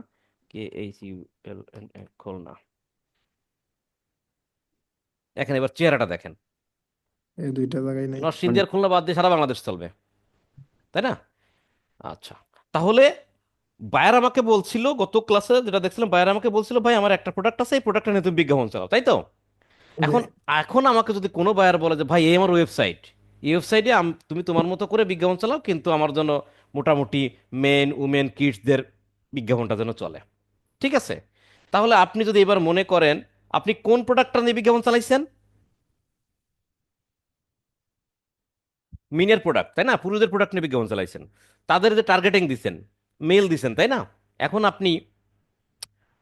KHULNA, খুলনা। এখন এবার চেহারাটা দেখেন, এই দুইটা জায়গায় নাই। নরসিংদী মানে আর খুলনা বাদ দিয়ে সারা বাংলাদেশ চলবে, তাই না? আচ্ছা, তাহলে বায়ার আমাকে বলছিল গত ক্লাসে যেটা দেখছিলাম, বায়ার আমাকে বলছিল ভাই আমার একটা প্রোডাক্ট আছে, এই প্রোডাক্টটা নিয়ে তুমি বিজ্ঞাপন চালাও, তাই তো? যে এখন এখন আমাকে যদি কোনো বায়ার বলে যে ভাই এই আমার ওয়েবসাইট, এই ওয়েবসাইটে তুমি তোমার মতো করে বিজ্ঞাপন চালাও, কিন্তু আমার জন্য মোটামুটি মেন উমেন কিডসদের বিজ্ঞাপনটা যেন চলে, ঠিক আছে? তাহলে আপনি যদি এবার মনে করেন আপনি কোন প্রোডাক্টটা নিয়ে বিজ্ঞাপন চালাইছেন, মিনের প্রোডাক্ট, তাই না? পুরুষদের প্রোডাক্ট নিয়ে বিজ্ঞাপন চালাইছেন, তাদের যে টার্গেটিং দিছেন, মেল দিছেন, তাই না? এখন আপনি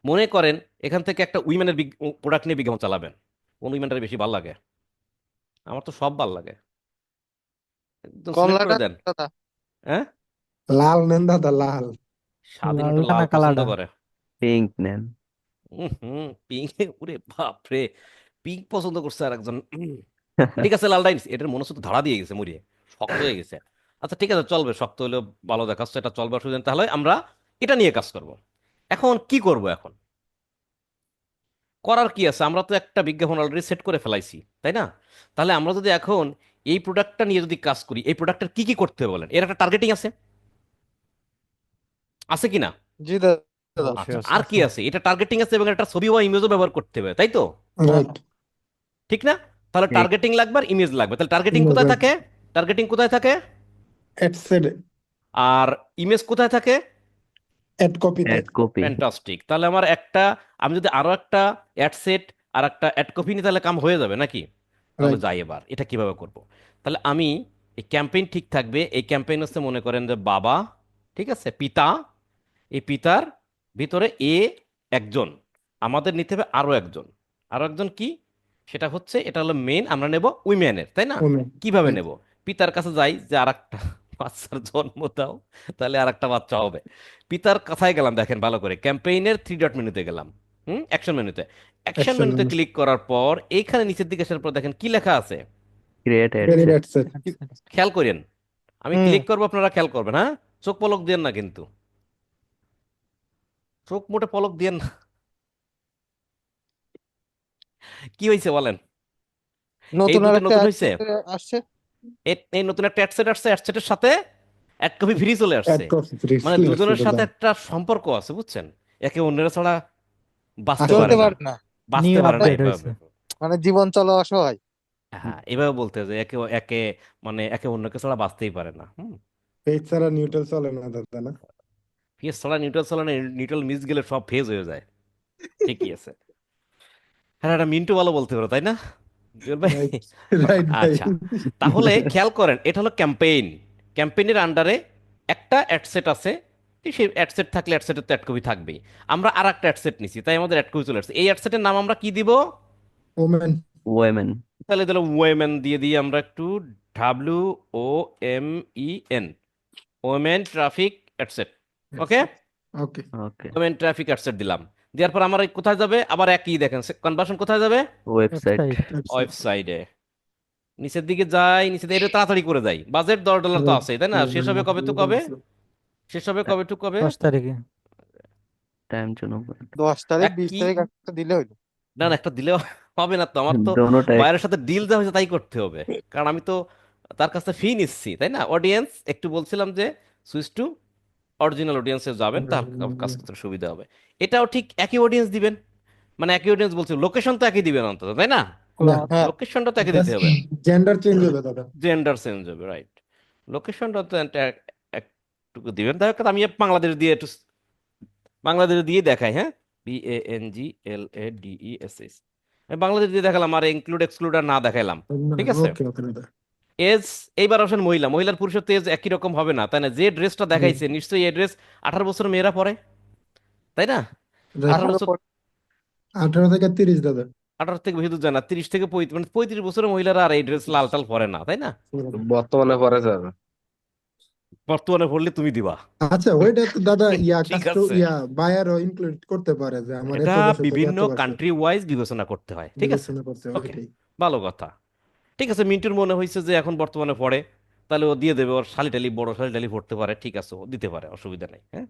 মনে করেন এখান থেকে একটা উইমেনের প্রোডাক্ট নিয়ে বিজ্ঞাপন চালাবেন, কোন উইমেনটার বেশি ভালো লাগে? আমার তো সব ভালো লাগে। একদম সিলেক্ট কমলাটা করে দেন। দাদা। হ্যাঁ, লাল নেন দাদা, লাল। স্বাধীনতা লালটা না লাল পছন্দ কালাটা? করে। পিঙ্ক নেন। হুম, পিঙ্ক, ওরে বাপ রে, পিঙ্ক পছন্দ করছে আর একজন। ঠিক আছে, লাল ডাইন, এটার মনোস্তত্ব ধারা দিয়ে গেছে মুড়িয়ে, শক্ত হয়ে গেছে। আচ্ছা ঠিক আছে, চলবে, শক্ত হলেও ভালো দেখাচ্ছে, এটা চলবে, অসুবিধা নেই। তাহলে আমরা এটা নিয়ে কাজ করব। এখন কি করব? এখন করার কি আছে, আমরা তো একটা বিজ্ঞাপন অলরেডি সেট করে ফেলাইছি, তাই না? তাহলে আমরা যদি এখন এই প্রোডাক্টটা নিয়ে যদি কাজ করি, এই প্রোডাক্টের কি কি করতে হবে বলেন? এর একটা টার্গেটিং আছে, আছে কি না? জি দাদা। অবশ্যই আচ্ছা, আছে। আর কি আছে? এটা টার্গেটিং আছে এবং একটা ছবি বা ইমেজও ব্যবহার করতে হবে, তাই তো? হ্যাঁ। রাইট। ঠিক না? তাহলে ঠিক। টার্গেটিং লাগবে আর ইমেজ লাগবে। তাহলে টার্গেটিং কোথায় রাইট। থাকে? টার্গেটিং কোথায় থাকে? অ্যাড সেট, আর ইমেজ কোথায় থাকে? অ্যাড কপিতে। Ad copy. ফ্যান্টাস্টিক। তাহলে আমার একটা, আমি যদি আরো একটা অ্যাড সেট আর একটা অ্যাড কপি নিই, তাহলে কাম হয়ে যাবে নাকি? তাহলে রাইট। যাই, এবার এটা কিভাবে করব? তাহলে আমি, এই ক্যাম্পেইন ঠিক থাকবে। এই ক্যাম্পেইন হচ্ছে, মনে করেন যে বাবা, ঠিক আছে, পিতা, এই পিতার ভিতরে এ একজন, আমাদের নিতে হবে আরো একজন। আরো একজন কি? সেটা হচ্ছে, এটা হলো মেন, আমরা নেব উইমেনের, তাই না? ওমেন। কিভাবে রাইট। নেব? পিতার কাছে যাই, যে আর একটা বাচ্চার জন্ম দাও, তাহলে আর একটা বাচ্চা হবে। পিতার কথায় গেলাম, দেখেন ভালো করে, ক্যাম্পেইনের 3 ডট মেনুতে গেলাম, অ্যাকশন মেনুতে। অ্যাকশন অ্যাকশন মেনুতে মেনু। ক্লিক করার পর এইখানে নিচের দিকে আসার পর দেখেন কি লেখা আছে, create add credit set. Ad set. খেয়াল করেন। আমি হুম। ক্লিক করবো, আপনারা খেয়াল করবেন, হ্যাঁ? চোখ পলক দিয়েন না কিন্তু, চোখ মোটে পলক দিয়েন না। কি হয়েছে বলেন? এই নতুন আর দুটো একটা নতুন হয়েছে। আসছে। এই নতুন একটা অ্যাডসেট আসছে, অ্যাডসেটের সাথে এক কপি ফ্রি চলে অ্যাড আসছে। কপি ফ্রি মানে চলে আসছে দুজনের সাথে দাদা। একটা সম্পর্ক আছে, বুঝছেন? একে অন্যের ছাড়া বাঁচতে আসলে পারে চলতে না, পারে না। বাঁচতে নিউ পারে না আপডেট হয়েছে। এভাবে। মানে জীবন চলা অসহায়। হ্যাঁ, এভাবে বলতে যে একে একে, মানে একে অন্যকে ছাড়া বাঁচতেই পারে না। পেজ ছাড়া নিউট্রাল চলে না দাদা, না? ফেজ ছাড়া নিউট্রাল চলে না, নিউট্রাল মিস গেলে সব ফেজ হয়ে যায়। ঠিকই আছে। হ্যাঁ, এটা মিন্টু ভালো বলতে পারো, তাই না জুয়েল ভাই? রাইট। রাইট ভাই। আচ্ছা, তাহলে খেয়াল করেন, এটা হলো ক্যাম্পেইন। ক্যাম্পেইনের আন্ডারে একটা অ্যাডসেট আছে, সেই অ্যাডসেট থাকলে অ্যাডসেটের তো অ্যাড কপি থাকবেই। আমরা আর একটা অ্যাডসেট নিছি, তাই আমাদের অ্যাড কপি চলে আসছে। এই অ্যাডসেটের নাম আমরা কি দিব? ওমেন। ওয়েমেন। তাহলে তাহলে ওয়েমেন দিয়ে দিই আমরা একটু, WOMEN, ওমেন ট্রাফিক অ্যাডসেট। ওকে, ওকে। ওকে। ওমেন ট্রাফিক অ্যাডসেট দিলাম। দেওয়ার পর আমার কোথায় যাবে? আবার একই দেখেন, কনভার্সন কোথায় যাবে? ওয়েবসাইট। ওয়েবসাইট। ওয়েবসাইটে। নিচের দিকে যাই, নিচের দিকে এটা তাড়াতাড়ি করে যাই। বাজেট $10 তো আছে, তাই না? শেষ হবে কবে টু কবে? শেষ হবে কবে টু কবে? 10 তারিখে। টাইম জন্য 10 তারিখ, এক 20 কি, তারিখ একটা দিলে হইলো। না না, একটা দিলেও হবে না তো, আমার তো দোনোটা বাইরের সাথে ডিল যা হয়েছে তাই করতে হবে, কারণ আমি তো তার কাছে ফি নিচ্ছি, তাই না? অডিয়েন্স একটু বলছিলাম যে সুইচ টু অরিজিনাল অডিয়েন্সে যাবেন, তার কাজ করতে সুবিধা হবে। এটাও ঠিক একই অডিয়েন্স দিবেন, মানে একই অডিয়েন্স বলছি, লোকেশন তো একই দিবেন অন্তত, তাই না? না, হ্যাঁ। লোকেশনটা তো একই দিতে হবে। জেন্ডার চেঞ্জ হবে দাদা। জেন্ডার চেঞ্জ হবে, রাইট। লোকেশনটা তো একটু দিবেন। দেখা যাক, আমি বাংলাদেশ দিয়ে একটু, বাংলাদেশ দিয়ে দেখাই, হ্যাঁ? BANGLADESS, আমি বাংলাদেশ দিয়ে দেখালাম, আর ইনক্লুড এক্সক্লুড আর না দেখাইলাম। ঠিক আছে। ওকে ওকে দাদা। এজ, এইবার আসেন মহিলা, মহিলার পুরুষের তো এজ একই রকম হবে না, তাই না? যে ড্রেসটা দেখাইছে নিশ্চয়ই এই ড্রেস 18 বছর মেয়েরা পরে, তাই না? রাইট। 18 বছর, 18 থেকে 30 দাদা। 18 থেকে বেশি দূর যায় না, 30 থেকে 35, মানে 35 বছরের মহিলারা আর এই ড্রেস লাল টাল পরে না, তাই না? বর্তমানে পরে স্যার। বর্তমানে পড়লে তুমি দিবা। আচ্ছা, ওইটা তো দাদা ঠিক কাস্ট আছে, বায়ারও ইনক্লুড করতে পারে যে আমার এটা এত বছর থেকে বিভিন্ন এত বছর কান্ট্রি ওয়াইজ বিবেচনা করতে হয়, ঠিক আছে। বিবেচনা করতে হবে, ওকে, এটাই। ভালো কথা। ঠিক আছে, মিন্টুর মনে হয়েছে যে এখন বর্তমানে পড়ে, তাহলে ও দিয়ে দেবে, ওর শালিটালি, বড় শালিটালি পড়তে পারে, ঠিক আছে, ও দিতে পারে, অসুবিধা নেই, হ্যাঁ।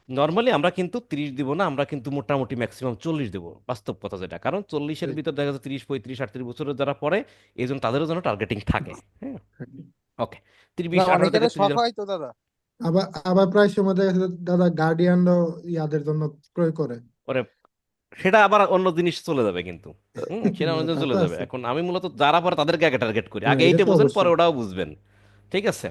নর্মালি আমরা কিন্তু 30 দিব না, আমরা কিন্তু মোটামুটি ম্যাক্সিমাম 40 দেবো, বাস্তব কথা যেটা, কারণ 40-এর ভিতর দেখা যাচ্ছে 30, 35, 38 বছরের যারা পড়ে, এই জন্য তাদেরও যেন টার্গেটিং থাকে, হ্যাঁ। ওকে, 30, না 20, 18 থেকে অনেকের 30 শখ হয় তো দাদা। আবার আবার প্রায় সময় দেখা যাচ্ছে দাদা গার্ডিয়ানরাও ইয়াদের জন্য ক্রয় করে। ওরে, সেটা আবার অন্য জিনিস চলে যাবে কিন্তু, সেটা অন্য জিনিস তা তো চলে যাবে। আছে। এখন আমি মূলত যারা পরে তাদেরকে আগে টার্গেট করি, হ্যাঁ, আগে এটা এইটা তো বুঝেন, পরে অবশ্যই। ওটাও বুঝবেন। ঠিক আছে।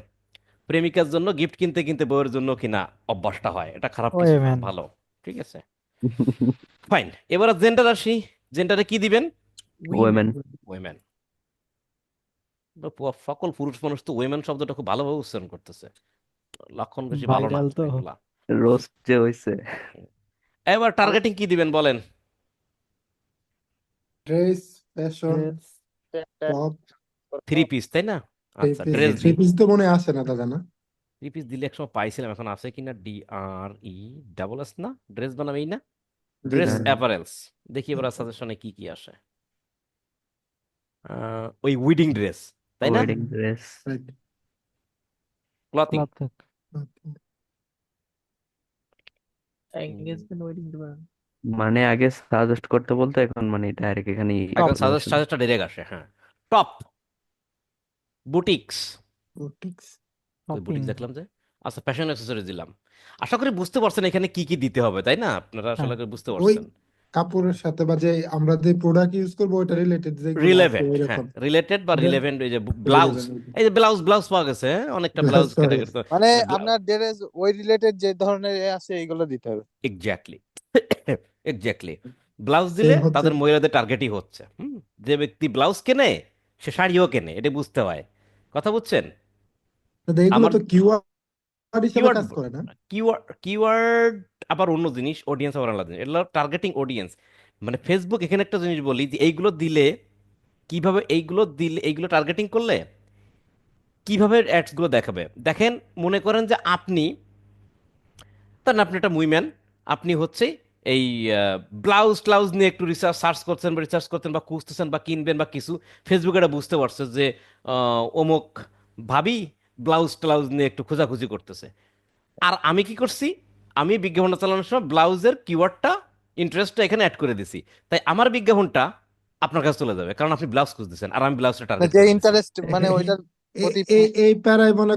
প্রেমিকার জন্য গিফট কিনতে কিনতে বউয়ের জন্য কিনা অভ্যাসটা হয়, এটা খারাপ কিছু না, ওয়েমেন। ভালো। ঠিক আছে, ফাইন। এবার জেন্ডার আসি, জেন্ডারে কি দিবেন? ওয়েমেন। ওয়েমেন। সকল পুরুষ মানুষ তো ওয়েমেন শব্দটা খুব ভালোভাবে উচ্চারণ করতেছে, লক্ষণ বেশি ভালো না ভাইরাল তো। এগুলা। রোস্ট যে হইছে। এবার টার্গেটিং কি দিবেন বলেন? Dress, fashion, dress. Top. 3 piece, তাই না? থ্রি আচ্ছা, পিস ড্রেস থ্রি দিই। পিস তো মনে হয় আসে না দাদা, না? থ্রি পিস দিলে একসময় পাইছিলাম, এখন আছে কিনা, DRE ডাবল এস না, ড্রেস বানাবে এই না, জি ড্রেস দাদা। হ্যাঁ, অ্যাপারেলস। দেখি এবার সাজেশনে কি কি আসে। ওই উইডিং ড্রেস, তাই না, wedding dress. Right. Clothing. Cloth engagement wedding দিবেন। মানে আগে সাজেস্ট করতে বলতো, এখন মানে ডাইরেক্ট এখানে এখন টপ মেনশন। সাজেস্টটা ডিরেক্ট আসে, হ্যাঁ। Top, boutiques. বুটিক্স। ওই শপিং। বুটিক্স দেখলাম যে। আচ্ছা, ফ্যাশন অ্যাক্সেসরিজ দিলাম। আশা করি বুঝতে পারছেন এখানে কি কি দিতে হবে, তাই না? আপনারা হ্যাঁ, আসলে করে বুঝতে ওই পারছেন। কাপড়ের সাথে বা যে আমরা যে প্রোডাক্ট ইউজ করবো ওইটা রিলেটেড যেগুলো আছে রিলেভেন্ট, হ্যাঁ, ওইরকম। রিলেটেড বা ওটা রিলেভেন্ট। এই যে ব্লাউজ, relevant। এই যে ব্লাউজ ব্লাউজ পাওয়া গেছে, হ্যাঁ? অনেকটা ব্লাউজ Plus ক্যাটাগরি size। তো। মানে আপনার ড্রেস ওই রিলেটেড যে ধরনের আছে এইগুলো দিতে হবে। Exactly, exactly. ব্লাউজ দিলে সেম হচ্ছে। তাদের মহিলাদের টার্গেটই হচ্ছে। যে ব্যক্তি ব্লাউজ কেনে সে শাড়িও কেনে, এটা বুঝতে হয়। কথা বুঝছেন? দাদা এগুলো আমার তো কিওয়ার্ড হিসেবে কিওয়ার্ড, কাজ করে না? কিওয়ার্ড কিওয়ার্ড আবার অন্য জিনিস, অডিয়েন্স আবার আলাদা জিনিস। এগুলো টার্গেটিং অডিয়েন্স। মানে ফেসবুক এখানে একটা জিনিস বলি যে এইগুলো দিলে কিভাবে, এইগুলো টার্গেটিং করলে কিভাবে অ্যাডসগুলো দেখাবে। দেখেন, মনে করেন যে আপনি, তার আপনি একটা উইম্যান, আপনি হচ্ছে এই ব্লাউজ ক্লাউজ নিয়ে একটু সার্চ করছেন বা রিসার্চ করছেন বা খুঁজতেছেন বা কিনবেন বা কিছু, ফেসবুকে এটা বুঝতে পারছে যে অমুক ভাবি ব্লাউজ ট্লাউজ নিয়ে একটু খোঁজাখুঁজি করতেছে। আর আমি কি করছি, আমি বিজ্ঞাপনটা চালানোর সময় ব্লাউজের কিওয়ার্ডটা, ইন্টারেস্টটা এখানে অ্যাড করে দিছি। তাই আমার বিজ্ঞাপনটা আপনার কাছে চলে যাবে, কারণ আপনি ব্লাউজ খুঁজতেছেন আর আমি ব্লাউজটা না, টার্গেট যে করতেছি। ইন্টারেস্ট মানে ওইটার প্রতি এই প্যারায় মনে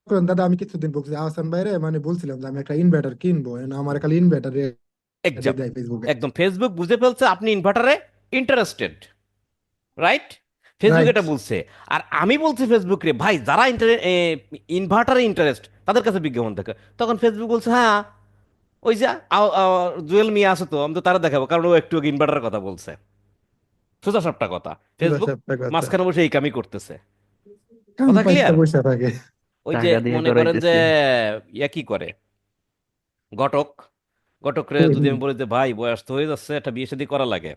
করেন দাদা, আমি কিছুদিন বলছি আহসান বাইরে মানে বলছিলাম যে আমি একটা ইনভার্টার কিনবো, আমার খালি ইনভার্টার একদম, দেয় ফেসবুকে। একদম ফেসবুক বুঝে ফেলছে আপনি ইনভার্টারে ইন্টারেস্টেড, রাইট? Facebook right. এটা বলছে। আর আমি বলছি ফেসবুক রে ভাই, যারা ইনভার্টারে ইন্টারেস্ট তাদের কাছে বিজ্ঞাপন দেখে। তখন ফেসবুক বলছে হ্যাঁ, ওই যে জুয়েল মিয়া আছে তো, আমি তো তারা দেখাবো, কারণ ও একটু ইনভার্টারের কথা বলছে। সোজা সাপটা কথা, ফেসবুক একটা কথা। মাঝখানে বসে এই কামই করতেছে। কাম কথা পাইতে ক্লিয়ার? বসে থাকে। ওই যে টাকা দিয়ে মনে করেন যে করাইতেছি। ইয়া কি করে, ঘটক, ঘটকরে হুম, যদি হুম। আমি বলি যে ভাই বয়স তো হয়ে যাচ্ছে, একটা বিয়ে শাদী করা লাগে,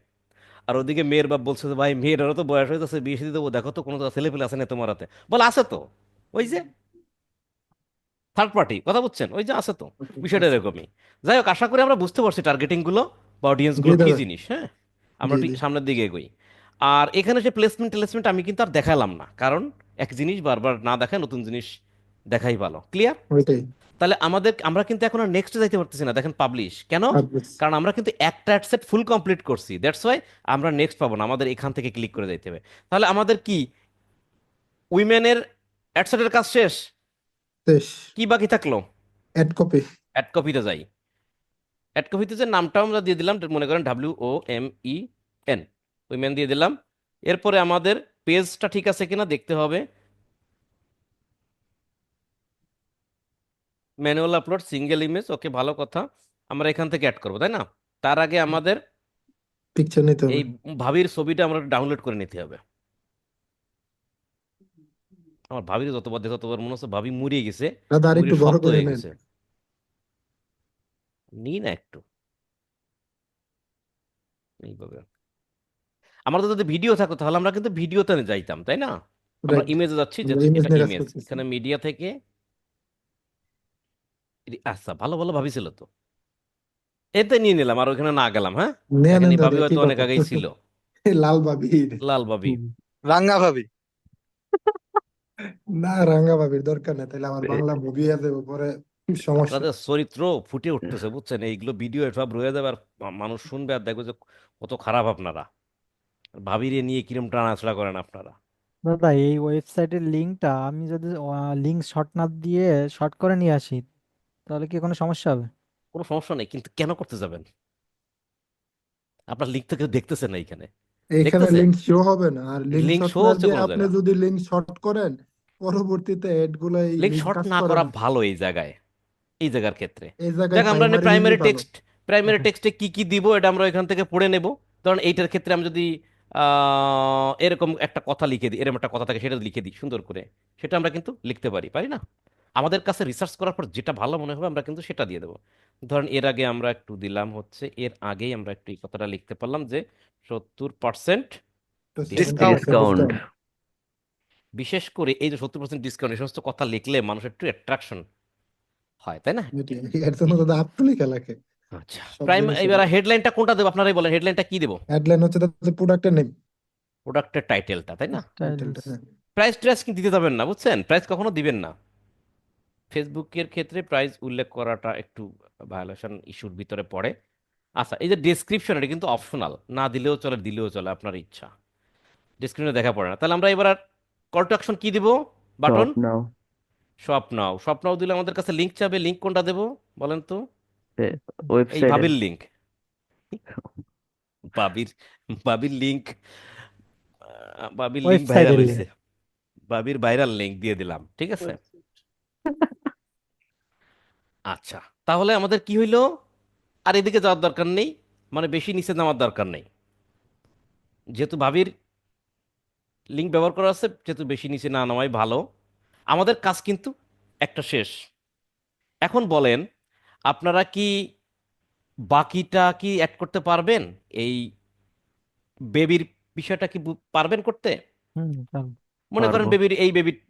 আর ওদিকে মেয়ের বাপ বলছে যে ভাই মেয়েরও তো বয়স হয়ে যাচ্ছে, বিয়ে শাদী দেবো, দেখো তো কোনো ছেলে পেলে আছে না তোমার হাতে, বলে আছে তো। ওই যে থার্ড পার্টি, কথা বুঝছেন, ওই যে আছে তো। বিষয়টা এরকমই। যাই হোক, আশা করি আমরা বুঝতে পারছি টার্গেটিং গুলো বা অডিয়েন্স জি গুলো কি দাদা। জিনিস, হ্যাঁ। আমরা জি ঠিক জি। সামনের দিকে এগোই। আর এখানে যে প্লেসমেন্ট টেলেসমেন্ট আমি কিন্তু আর দেখালাম না, কারণ এক জিনিস বারবার না দেখায় নতুন জিনিস দেখাই ভালো। ক্লিয়ার? ওইটাই। তাহলে আমরা কিন্তু এখন আর নেক্সটে যাইতে পারতেছি না। দেখেন পাবলিশ কেন, পারবেস। কারণ আমরা কিন্তু একটা সেট ফুল কমপ্লিট করছি, দ্যাটস ওয়াই আমরা নেক্সট পাবো না, আমাদের এখান থেকে ক্লিক করে যাইতে হবে। তাহলে আমাদের কি উইমেনের অ্যাডসেটের কাজ শেষ? শেষ। কি বাকি থাকলো? Ad copy. অ্যাড কপিতে যাই। অ্যাড কপিতে যে নামটাও আমরা দিয়ে দিলাম, মনে করেন WOMEN, উইমেন দিয়ে দিলাম। এরপরে আমাদের পেজটা ঠিক আছে কিনা দেখতে হবে। ম্যানুয়াল আপলোড সিঙ্গেল ইমেজ, ওকে, ভালো কথা। আমরা এখান থেকে অ্যাড করবো, তাই না? তার আগে আমাদের পিকচার নিতে হবে। এই ভাবির ছবিটা আমরা ডাউনলোড করে নিতে হবে। আমার ভাবির যতবার দেখো ততবার মনে হচ্ছে ভাবি মুড়িয়ে গেছে, দাদা আর মুড়িয়ে একটু বড় শক্ত করে হয়ে নেন। গেছে। নিই না একটু এইভাবে। আমাদের যদি ভিডিও থাকতো তাহলে আমরা কিন্তু ভিডিওতে যাইতাম, তাই না? আমরা রাইট। ইমেজে যাচ্ছি, যে আমরা ইমেজ এটা নিয়ে কাজ ইমেজ, করতেছি। এখানে মিডিয়া থেকে। আচ্ছা, ভালো ভালো ভাবি ছিল তো, এতে নিয়ে নিলাম আর ওখানে না গেলাম, হ্যাঁ। নিয়ে দেখেন নেন এই ভাবি দাদা, কি হয়তো অনেক কথা। আগেই ছিল, লাল বাবির। লাল ভাবি। হুম। রাঙ্গা ভাবি। না, রাঙ্গা বাবির দরকার নেই, তাহলে আমার বাংলা মুভি আছে উপরে সমস্যা। আপনাদের চরিত্র ফুটে উঠতেছে, বুঝছেন? এইগুলো ভিডিও সব রয়ে যাবে আর মানুষ শুনবে আর দেখবে যে কত খারাপ আপনারা, ভাবিরে নিয়ে কিরম টানাছড়া করেন আপনারা। দাদা এই ওয়েবসাইটের লিঙ্কটা আমি যদি লিঙ্ক শর্ট না দিয়ে শর্ট করে নিয়ে আসি, তাহলে কি কোনো সমস্যা হবে? কোনো সমস্যা নেই, কিন্তু কেন করতে যাবেন? আপনার লিঙ্ক তো কেউ দেখতেছে না এইখানে, এখানে দেখতেছে? লিংক শো হবে না, আর লিংক লিঙ্ক শর্ট শো না হচ্ছে দিয়ে কোনো আপনি জায়গা। যদি লিংক শর্ট করেন পরবর্তীতে এড গুলো এই লিঙ্ক লিংক শর্ট কাজ না করে করা না। ভালো এই জায়গায়, এই জায়গার ক্ষেত্রে। এই জায়গায় দেখ আমরা প্রাইমারি লিংকই প্রাইমারি ভালো। টেক্সট, প্রাইমারি টেক্সটে কি কি দিব এটা আমরা এখান থেকে পড়ে নেব। ধরুন এইটার ক্ষেত্রে আমি যদি এরকম একটা কথা লিখে দিই, এরকম একটা কথা থাকে সেটা লিখে দিই সুন্দর করে, সেটা আমরা কিন্তু লিখতে পারি, পারি না? আমাদের কাছে রিসার্চ করার পর যেটা ভালো মনে হবে আমরা কিন্তু সেটা দিয়ে দেবো। ধরেন এর আগে আমরা একটু দিলাম হচ্ছে, এর আগেই আমরা একটু এই কথাটা লিখতে পারলাম যে 70% তো ডিসকাউন্ট। ডিসকাউন্ট। 70% ডিসকাউন্ট। ডিসকাউন্ট। বিশেষ করে এই যে 70% ডিসকাউন্ট এই সমস্ত কথা লিখলে মানুষের একটু অ্যাট্রাকশন হয়, তাই না? এর জন্য দাদা আপটুলি খেলাকে আচ্ছা, সব প্রাইম জিনিসে এবার হেডলাইনটা কোনটা দেবো আপনারাই বলেন, হেডলাইনটা কি দেবো? হেডলাইন হচ্ছে দাদা প্রোডাক্টের নেম, প্রোডাক্টের টাইটেলটা, তাই না? টাইটেলটা। স্টাইলস। প্রাইস ট্রাইস কি দিতে যাবেন না, বুঝছেন? প্রাইস কখনো দিবেন না। ফেসবুকের ক্ষেত্রে প্রাইস উল্লেখ করাটা একটু ভায়োলেশন ইস্যুর ভিতরে পড়ে। আচ্ছা, এই যে ডেসক্রিপশন, এটা কিন্তু অপশনাল, না দিলেও চলে দিলেও চলে, আপনার ইচ্ছা। ডেসক্রিপশনে দেখা পড়ে না। তাহলে আমরা এবার কল টু অ্যাকশন কি দিব? বাটন সব নাও, শপ নাও দিলে আমাদের কাছে লিঙ্ক চাবে। লিঙ্ক কোনটা দেবো বলেন তো? এই ওয়েবসাইটের ভাবির লিঙ্ক, বাবির বাবির লিঙ্ক, বাবির লিঙ্ক ভাইরাল ওয়েবসাইটের হয়েছে, লিঙ্ক। বাবির ভাইরাল লিঙ্ক দিয়ে দিলাম, ঠিক আছে? আচ্ছা, তাহলে আমাদের কি হইলো? আর এদিকে যাওয়ার দরকার নেই, মানে বেশি নিচে নামার দরকার নেই, যেহেতু ভাবির লিঙ্ক ব্যবহার করা আছে, যেহেতু বেশি নিচে না নামাই ভালো। আমাদের কাজ কিন্তু একটা শেষ। এখন বলেন, আপনারা কি বাকিটা কি অ্যাড করতে পারবেন? এই বেবির বিষয়টা কি পারবেন করতে? পারবো। মনে করেন পারবো।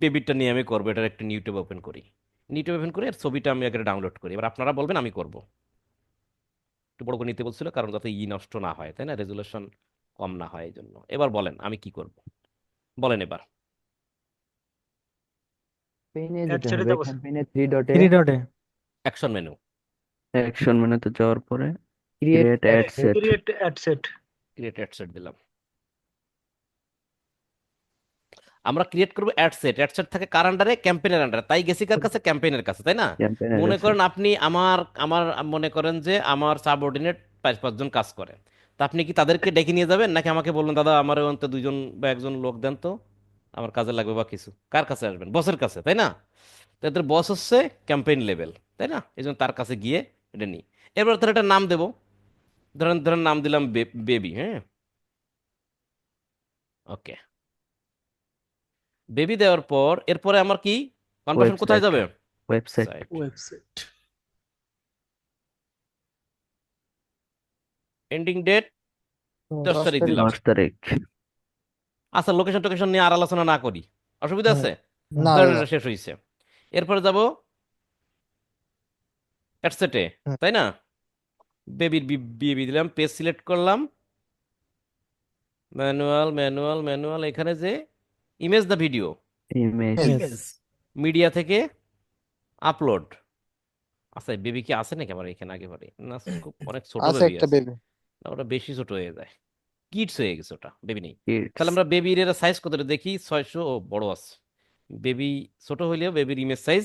বেবিরটা নিয়ে আমি করবো, এটার একটা ইউটিউব ওপেন করি। ইউটিউব ওপেন করে এর ছবিটা আমি আগে ডাউনলোড করি, এবার আপনারা বলবেন, আমি করব। একটু বড় করে নিতে বলছিল কারণ যাতে নষ্ট না হয়, তাই না, রেজুলেশন কম না হয় এই জন্য। এবার বলেন আমি কি করব, বলেন এবার। ক্যাম্পেইনে অ্যাড যেতে ছেড়ে হবে, দেবো স্যার। ক্যাম্পেইনে 3 ডটে, 3 ডটে অ্যাকশন মেনু, অ্যাকশন মেনুতে যাওয়ার পরে create ad set. Create ad set. Create ad set দিলাম। আমরা ক্রিয়েট করবো অ্যাড সেট। অ্যাড সেট থাকে কার আন্ডারে? ক্যাম্পেইনের আন্ডারে। তাই গেছি কার কাছে? ক্যাম্পেইনের কাছে, তাই না? ক্যাম্পেইনের মনে কাছে। করেন আপনি আমার আমার মনে করেন যে আমার সাবঅর্ডিনেট 5-5 জন কাজ করে, তা আপনি কি তাদেরকে ডেকে নিয়ে যাবেন, নাকি আমাকে বললেন দাদা আমার অন্তত 2 জন বা 1 জন লোক দেন তো, আমার কাজে লাগবে বা কিছু? কার কাছে আসবেন? বসের কাছে, তাই না? তাদের বস হচ্ছে ক্যাম্পেইন লেভেল, তাই না? এই জন্য তার কাছে গিয়ে এটা নিই। এবার তার একটা নাম দেবো, ধরেন ধরেন নাম দিলাম বেবি। হ্যাঁ, ওকে। বেবি দেওয়ার পর এরপরে আমার কি কনভার্সন কোথায় ওয়েবসাইট, যাবে? Website. Site. Website. Ending date 10 10 তারিখ তারিখ। দিলাম। 10 তারিখ। আচ্ছা, লোকেশন টোকেশন নিয়ে আর আলোচনা না করি, অসুবিধা আছে? না ধরেন দাদা। এটা শেষ হয়েছে। এরপরে যাব অ্যাডসেটে, হুম। তাই না? বেবির বেবি দিলাম, পেজ সিলেক্ট করলাম, ম্যানুয়াল, এখানে যে ইমেজ দা ভিডিও, ইমেজ। ইমেজ। মিডিয়া থেকে আপলোড। আচ্ছা, বেবি কি আছে নাকি আমার এখানে? আগে পরে না, খুব অনেক ছোট আছে বেবি একটা আছে, বেবি। না ওটা বেশি ছোট হয়ে যায়, কিডস হয়ে গেছে, ওটা বেবি নেই। কিডস। তাহলে আমরা বেবির এর সাইজ কত দেখি, 600, ও বড় আছে। বেবি ছোট হইলেও বেবির ইমেজ সাইজ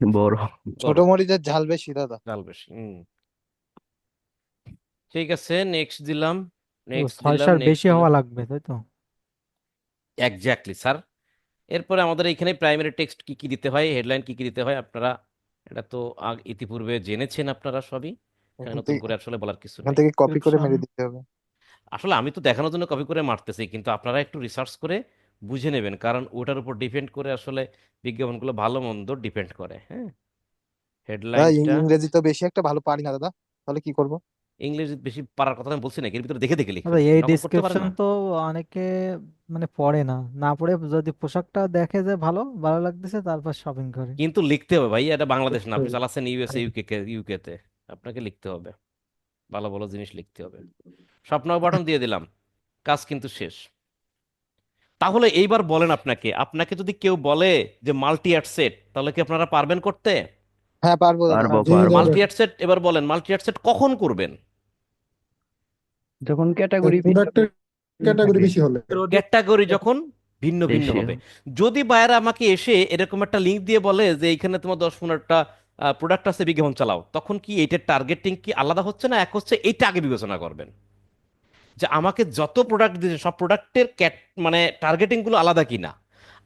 বড়। ছোট বড়, মরিচের ঝাল বেশি দাদা। ডাল বেশি। ঠিক আছে, নেক্সট দিলাম, ও নেক্সট 600 দিলাম, এর নেক্সট বেশি দিলাম। হওয়া লাগবে, তাই তো? Exactly sir. এরপরে আমাদের এখানে প্রাইমারি টেক্সট কি কি দিতে হয়, হেডলাইন কি কি দিতে হয়, আপনারা এটা তো ইতিপূর্বে জেনেছেন আপনারা সবই, এখানে এখান নতুন থেকে করে আসলে বলার কিছু এখান নাই। থেকে কপি করে ডেসক্রিপশন। মেরে দিতে হবে। আসলে আমি তো দেখানোর জন্য কপি করে মারতেছি, কিন্তু আপনারা একটু রিসার্চ করে বুঝে নেবেন, কারণ ওটার উপর ডিপেন্ড করে আসলে বিজ্ঞাপনগুলো ভালো মন্দ ডিপেন্ড করে। হ্যাঁ, দাদা হেডলাইনটা। ইংরেজি তো বেশি একটা ভালো পারি না দাদা, তাহলে কি করব? ইংলিশ বেশি পারার কথা আমি বলছি নাকি, এর ভিতরে দেখে দেখে আচ্ছা, লিখবেন, এই নকল করতে পারেন ডেসক্রিপশন না। তো অনেকে মানে পড়ে না, না পড়ে যদি পোশাকটা দেখে যে ভালো ভালো লাগতেছে তারপর শপিং করে। কিন্তু লিখতে হবে ভাই, এটা বাংলাদেশ না, আপনি চালাচ্ছেন ইউএসএ ইউকেতে, আপনাকে লিখতে হবে, ভালো ভালো জিনিস লিখতে হবে। স্বপ্ন বাটন দিয়ে দিলাম, কাজ কিন্তু শেষ। তাহলে এইবার বলেন, আপনাকে আপনাকে যদি কেউ বলে যে মাল্টি অ্যাডসেট, তাহলে কি আপনারা পারবেন করতে? হ্যাঁ পারবো দাদা। পারবো, জি পারবো। দাদা, মাল্টি অ্যাডসেট, এবার বলেন মাল্টি অ্যাডসেট কখন করবেন? যখন ক্যাটাগরি প্রোডাক্টের ক্যাটাগরি থাকে বেশি হলে। ক্যাটাগরি যখন ভিন্ন ভিন্ন বেশি হবে। যদি বায়ার আমাকে এসে এরকম একটা লিঙ্ক দিয়ে বলে যে এইখানে তোমার 10-15টা প্রোডাক্ট আছে, বিজ্ঞাপন চালাও, তখন কি এইটার টার্গেটিং কি আলাদা হচ্ছে না এক হচ্ছে? এইটা আগে বিবেচনা করবেন, যে আমাকে যত প্রোডাক্ট দিয়েছে সব প্রোডাক্টের মানে টার্গেটিং গুলো আলাদা কিনা।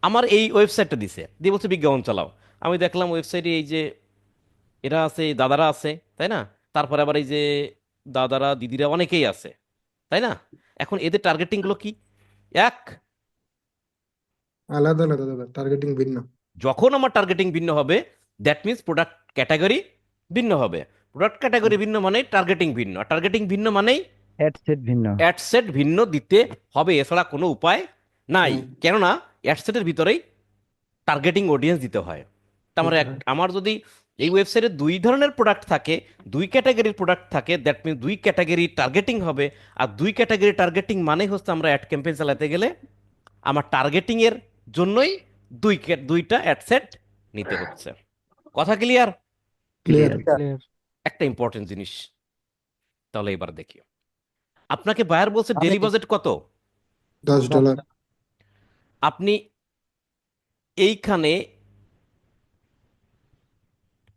আমার এই ওয়েবসাইটটা দিছে, দিয়ে বলছে বিজ্ঞাপন চালাও, আমি দেখলাম ওয়েবসাইটে এই যে এরা আছে, এই দাদারা আছে, তাই না? তারপরে আবার এই যে দাদারা দিদিরা অনেকেই আছে, তাই না? এখন এদের টার্গেটিং গুলো কি এক? আলাদা আলাদা দাদা, টার্গেটিং ভিন্ন। যখন আমার টার্গেটিং ভিন্ন হবে, দ্যাট মিন্স প্রোডাক্ট ক্যাটাগরি ভিন্ন হবে। প্রোডাক্ট ক্যাটাগরি ভিন্ন মানে টার্গেটিং ভিন্ন, আর টার্গেটিং ভিন্ন মানেই অ্যাড সেট ভিন্ন। অ্যাড সেট ভিন্ন দিতে হবে, এছাড়া কোনো উপায় নাই। হুম। কেননা অ্যাডসেটের ভিতরেই টার্গেটিং অডিয়েন্স দিতে হয়। তার মানে দিতে হয়। আমার যদি এই ওয়েবসাইটে দুই ধরনের প্রোডাক্ট থাকে, দুই ক্যাটাগরির প্রোডাক্ট থাকে, দ্যাট মিন দুই ক্যাটাগরি টার্গেটিং হবে। আর দুই ক্যাটাগরি টার্গেটিং মানে হচ্ছে আমরা অ্যাড ক্যাম্পেইন চালাতে গেলে আমার টার্গেটিং এর জন্যই দুইটা অ্যাডসেট নিতে হচ্ছে। কথা ক্লিয়ার? ক্লিয়ার। ক্লিয়ার। ক্লিয়ার। একটা ইম্পর্টেন্ট জিনিস তাহলে এবার দেখি, আপনাকে বায়ার বলছে আমি ডেলি বাজেট কত। $10। আপনি এইখানে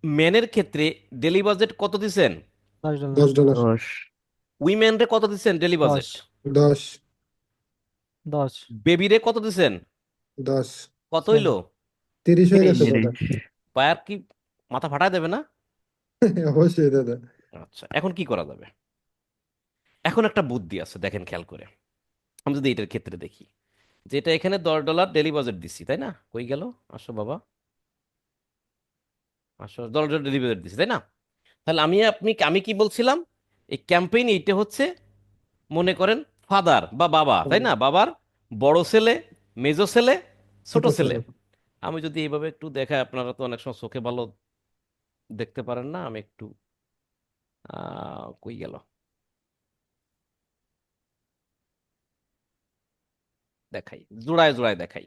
মেনের ক্ষেত্রে ডেলি বাজেট কত দিছেন, $10। $10। 10। উইমেনরে কত দিছেন ডেলি 10। বাজেট, 10। 10। বেবিরে কত দিছেন, 10। কত 10। হইলো, 30 হয়ে গেছে 30। দাদা। 30। বায়ার কি মাথা ফাটায় দেবে না? অবশ্যই দাদা। আচ্ছা, এখন কি করা যাবে? এখন একটা বুদ্ধি আছে, দেখেন খেয়াল করে। আমি যদি এটার ক্ষেত্রে দেখি, যেটা এখানে $10 ডেলি বাজেট দিচ্ছি, তাই না? কই গেল, আসো বাবা, আসো, $10 ডেলি বাজেট দিচ্ছি, তাই না? তাহলে আমি কি বলছিলাম, এই ক্যাম্পেইন এইটা হচ্ছে, মনে করেন ফাদার বা বাবা, তাই না? বাবার বড় ছেলে, মেজো ছেলে, ছোট ছোট ছেলে। ছেলে। আমি যদি এইভাবে একটু দেখাই, আপনারা তো অনেক সময় চোখে ভালো দেখতে পারেন না, আমি একটু কই গেল, দেখাই, জোড়ায় জোড়ায় দেখাই।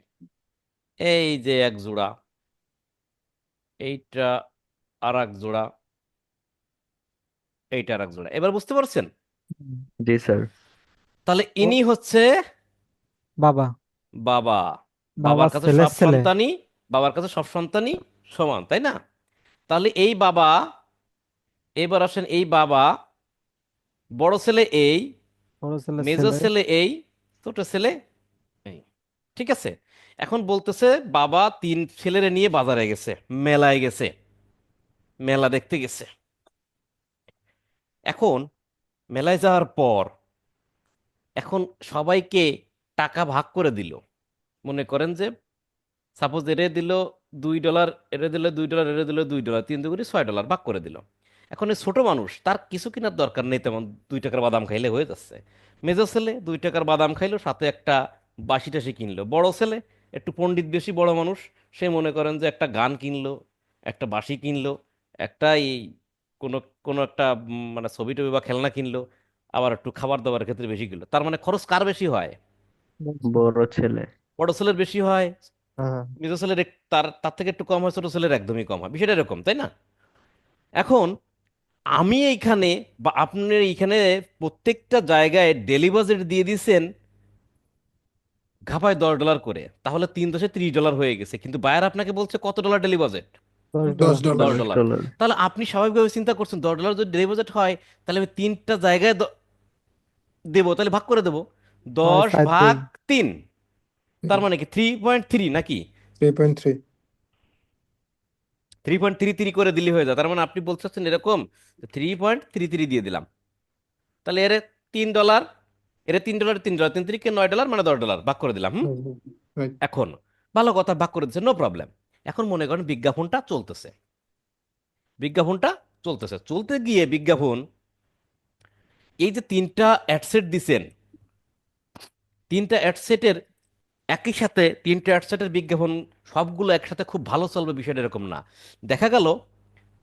এই যে এক জোড়া, এইটা আর এক জোড়া, এইটা আর এক জোড়া। এবার বুঝতে পারছেন? হুম। জি স্যার। তাহলে ও, ইনি হচ্ছে বাবা। বাবা। বাবা বাবার কাছে ছেলের সব ছেলে। সন্তানই, বাবার কাছে সব সন্তানই সমান, তাই না? তাহলে এই বাবা, এবার আসেন, এই বাবা, বড় ছেলে এই, বড় ছেলের মেজর ছেলে। ছেলে এই, ছোট ছেলে এই। ঠিক আছে। এখন বলতেছে বাবা তিন ছেলেরে নিয়ে বাজারে গেছে, মেলায় গেছে, মেলা দেখতে গেছে। এখন মেলায় যাওয়ার পর এখন সবাইকে টাকা ভাগ করে দিল। মনে করেন যে সাপোজ এরে দিল $2, এরে দিল $2, এরে দিল $2, 3 2 $6 ভাগ করে দিল। এখন এই ছোট মানুষ, তার কিছু কেনার দরকার নেই তেমন, 2 টাকার বাদাম খাইলে হয়ে যাচ্ছে। মেজো ছেলে 2 টাকার বাদাম খাইলো, সাথে একটা বাসি টাসি কিনলো। বড় ছেলে একটু পণ্ডিত বেশি, বড় মানুষ, সে মনে করেন যে একটা গান কিনলো, একটা বাঁশি কিনলো, একটা এই কোনো কোনো একটা মানে ছবি টবি বা খেলনা কিনলো, আবার একটু খাবার দাবারের ক্ষেত্রে বেশি কিনলো। তার মানে খরচ কার বেশি হয়? বড় ছেলে। বড় ছেলের বেশি হয়। হ্যাঁ মেজো ছেলের তার তার থেকে একটু কম হয়, ছোট ছেলের একদমই কম হয়। বিষয়টা এরকম, তাই না? এখন আমি এইখানে বা আপনার এইখানে প্রত্যেকটা জায়গায় ডেলি বাজেট দিয়ে দিছেন ঘাপায় $10 করে, তাহলে 3 × 30 $30 হয়ে গেছে। কিন্তু বায়ার আপনাকে বলছে কত ডলার ডেলি বাজেট? $10। দশ $10। ডলার $10। তাহলে আপনি স্বাভাবিকভাবে চিন্তা করছেন $10 যদি ডেলি বাজেট হয়, তাহলে আমি তিনটা জায়গায় দেবো, তাহলে ভাগ করে দেবো, হয় 10/3। তার মানে কি 3.3 নাকি 3.3। 3.33 করে দিলে হয়ে যায়। তার মানে আপনি বলতে চাচ্ছেন এরকম, 3.33 দিয়ে দিলাম, তাহলে এর $3, এর $3, $3, 3 3 $9, মানে $10 ভাগ করে দিলাম। রাইট। এখন ভালো কথা, ভাগ করে দিচ্ছে, নো প্রবলেম। এখন মনে করেন বিজ্ঞাপনটা চলতেছে, বিজ্ঞাপনটা চলতেছে, চলতে গিয়ে বিজ্ঞাপন, এই যে তিনটা অ্যাডসেট দিছেন, তিনটা অ্যাডসেটের একই সাথে তিনটা অ্যাডসেটের বিজ্ঞাপন সবগুলো একসাথে খুব ভালো চলবে, বিষয়টা এরকম না। দেখা গেল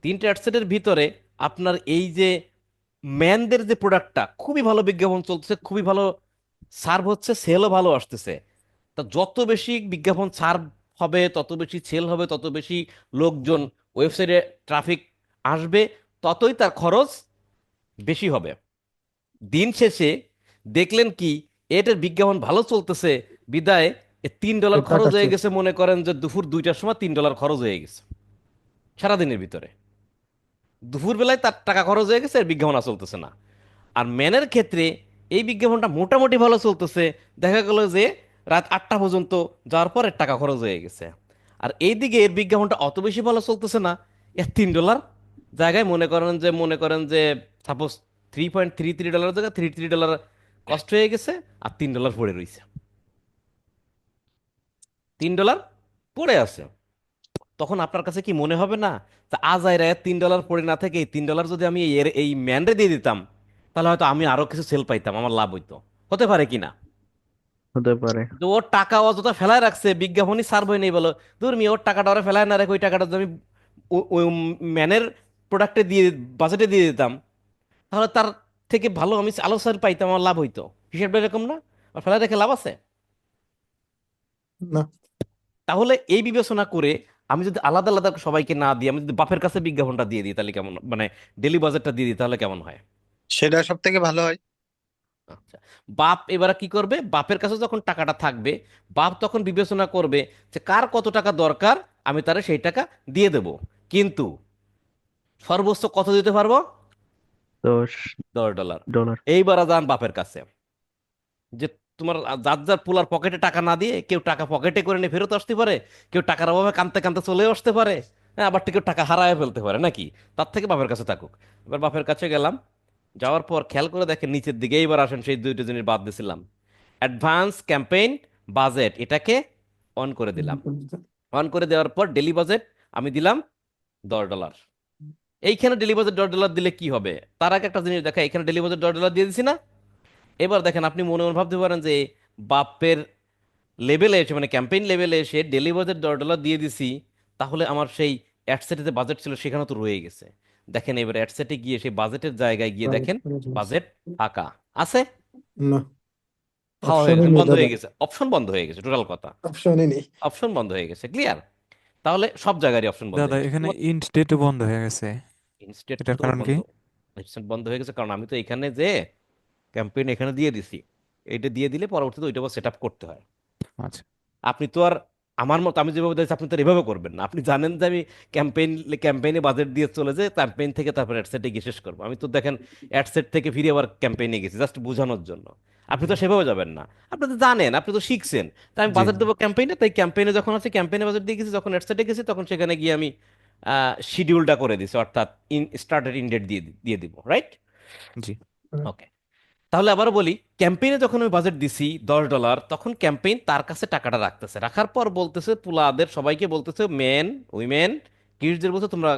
তিনটা অ্যাডসেটের ভিতরে আপনার এই যে ম্যানদের যে প্রোডাক্টটা খুবই ভালো বিজ্ঞাপন চলতেছে, খুবই ভালো সার্ভ হচ্ছে, সেলও ভালো আসতেছে। তা যত বেশি বিজ্ঞাপন সার্ভ হবে, তত বেশি সেল হবে, তত বেশি লোকজন ওয়েবসাইটে ট্রাফিক আসবে, ততই তার খরচ বেশি হবে। দিন শেষে দেখলেন কি, এটার বিজ্ঞাপন ভালো চলতেছে বিদায় $3 এর টাকা খরচ হয়ে শেষ। গেছে। মনে করেন যে দুপুর 2টার সময় $3 খরচ হয়ে গেছে সারাদিনের ভিতরে। দুপুর বেলায় তার টাকা খরচ হয়ে গেছে, এর বিজ্ঞাপন আর চলতেছে না। আর ম্যানের ক্ষেত্রে এই বিজ্ঞাপনটা মোটামুটি ভালো চলতেছে, দেখা গেল যে রাত 8টা পর্যন্ত যাওয়ার পর এর টাকা খরচ হয়ে গেছে। আর এইদিকে এর বিজ্ঞাপনটা অত বেশি ভালো চলতেছে না, এর $3 জায়গায় মনে করেন যে সাপোজ $3.33 জায়গায় $33 কষ্ট হয়ে গেছে, আর $3 পড়ে রইছে, $3 পড়ে আছে। তখন আপনার কাছে কি মনে হবে না যে আজ আইরা $3 পড়ে না থেকে এই $3 যদি আমি এই ম্যানরে দিয়ে দিতাম, তাহলে হয়তো আমি আরো কিছু সেল পাইতাম, আমার লাভ হইতো, হতে পারে কিনা? হতে পারে। তো ওর টাকা অযথা ফেলায় রাখছে, বিজ্ঞাপনই সার্ভ নেই বলো, দূর মি ওর টাকাটা ওরা ফেলায় না রেখে ওই টাকাটা যদি আমি ওই ম্যানের প্রোডাক্টে দিয়ে বাজেটে দিয়ে দিতাম, তাহলে তার থেকে ভালো আমি আলো স্যার পাইতাম, আমার লাভ হইতো। হিসেবটা এরকম না? আর ফেলায় রেখে লাভ আছে? না। তাহলে এই বিবেচনা করে আমি যদি আলাদা আলাদা সবাইকে না দিই, আমি যদি বাপের কাছে বিজ্ঞাপনটা দিয়ে দিই, তাহলে কেমন, মানে ডেলি বাজেটটা দিয়ে দিই, তাহলে কেমন হয়? সেটা সব থেকে ভালো হয়। আচ্ছা, বাপ এবার কি করবে, বাপের কাছে যখন টাকাটা থাকবে, বাপ তখন বিবেচনা করবে যে কার কত টাকা দরকার, আমি তারে সেই টাকা দিয়ে দেব। কিন্তু সর্বোচ্চ কত দিতে পারবো? 10 $10। ডলার। এইবার যান বাপের কাছে, যে তোমার যার যার পোলার পকেটে টাকা না দিয়ে, কেউ টাকা পকেটে করে নিয়ে ফেরত আসতে পারে, কেউ টাকার অভাবে কাঁদতে কাঁদতে চলে আসতে পারে, হ্যাঁ, আবার কেউ টাকা হারায় ফেলতে পারে নাকি। তার থেকে বাপের কাছে থাকুক। এবার বাপের কাছে গেলাম, যাওয়ার পর খেয়াল করে দেখেন নিচের দিকে, এইবার আসেন সেই দুইটা জিনিস বাদ দিয়েছিলাম, অ্যাডভান্স ক্যাম্পেইন বাজেট, এটাকে অন করে দিলাম। অন করে দেওয়ার পর ডেলি বাজেট আমি দিলাম $10। এইখানে ডেলি বাজেট $10 দিলে কি হবে? তার আগে একটা জিনিস দেখা, এখানে ডেলি বাজেট $10 দিয়ে দিছি না? এবার দেখেন, আপনি মনে মনে ভাবতে পারেন যে বাপের লেভেলে এসে, মানে ক্যাম্পেইন লেভেলে এসে ডেলি বাজেট $10 দিয়ে দিছি, তাহলে আমার সেই অ্যাডসেটে যে বাজেট ছিল সেখানে তো রয়ে গেছে। দেখেন এবার অ্যাডসেটে গিয়ে সেই বাজেটের জায়গায় গিয়ে দেখেন বাজেট ফাঁকা আছে, না, হাওয়া হয়ে অপশনই গেছে, নেই বন্ধ দাদা, হয়ে গেছে, অপশন বন্ধ হয়ে গেছে, টোটাল কথা, অপশনই নেই। অপশন বন্ধ হয়ে গেছে। ক্লিয়ার? তাহলে সব জায়গারই অপশন বন্ধ দাদা হয়ে গেছে, এখানে ইন্ট ডেটও বন্ধ হয়ে গেছে, ইনস্টেট এটার তো কারণ কি? বন্ধ, ইনস্টেন্ট বন্ধ হয়ে গেছে কারণ আমি তো এখানে যে ক্যাম্পেইন এখানে দিয়ে দিছি, এইটা দিয়ে দিলে পরবর্তীতে ওইটা সেট আপ করতে হয়। আচ্ছা। আপনি তো আর আমার মতো আমি যেভাবে দিয়েছি আপনি তো আর এভাবে করবেন না। আপনি জানেন যে আমি ক্যাম্পেইনে বাজেট দিয়ে চলে যে ক্যাম্পেইন থেকে তারপর অ্যাডসেটে গিয়ে শেষ করবো। আমি তো দেখেন অ্যাডসেট থেকে ফিরে আবার ক্যাম্পেইনে গেছি জাস্ট বোঝানোর জন্য। আপনি তো সেভাবে যাবেন না, আপনি তো জানেন, আপনি তো শিখছেন। তাই আমি জি বাজেট দেবো ক্যাম্পেইনে, তাই ক্যাম্পেইনে যখন আছে ক্যাম্পেইনে বাজেট দিয়ে গেছি, যখন অ্যাডসেটে গেছি তখন সেখানে গিয়ে আমি শিডিউলটা করে দিছি, অর্থাৎ স্টার্টেড ইন ডেট দিয়ে দিয়ে দিব, রাইট? জি। ওকে। তাহলে আবারও বলি, ক্যাম্পেইনে যখন আমি বাজেট দিছি $10, তখন ক্যাম্পেইন তার কাছে টাকাটা রাখতেছে, রাখার পর বলতেছে পুলাদের সবাইকে বলতেছে, মেন উইমেন কিডসদের বলছে তোমরা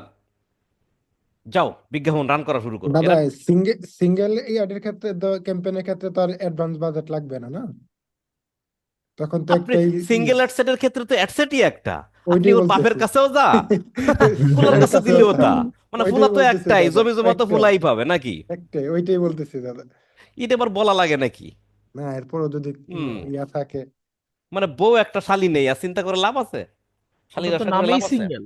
যাও বিজ্ঞাপন রান করা শুরু করো। দাদা এরা সিঙ্গেল সিঙ্গেল এই অ্যাডের ক্ষেত্রে তো, ক্যাম্পেইনের ক্ষেত্রে তো আর অ্যাডভান্স বাজেট লাগবে না, না? তখন তো আপনি একটাই সিঙ্গেল অ্যাডসেটের ক্ষেত্রে তো অ্যাডসেটই একটা, আপনি ওইটাই ওর বাপের বলতেছি। কাছেও যা, ফুলার ওর কাছে কাছেও দিলেও তা, তা, মানে ফুলা ওইটাই তো বলতেছি একটাই, দাদা, জমি জমা তো একটাই ফুলাই পাবে নাকি? একটাই ওইটাই বলতেছি দাদা। এটা আবার বলা লাগে নাকি? না, এরপরও যদি হুম, ইয়া থাকে। মানে বউ একটা শালী নেই আর চিন্তা করে লাভ আছে? ওটা শালীর তো আশা করে নামেই লাভ আছে? সিঙ্গেল,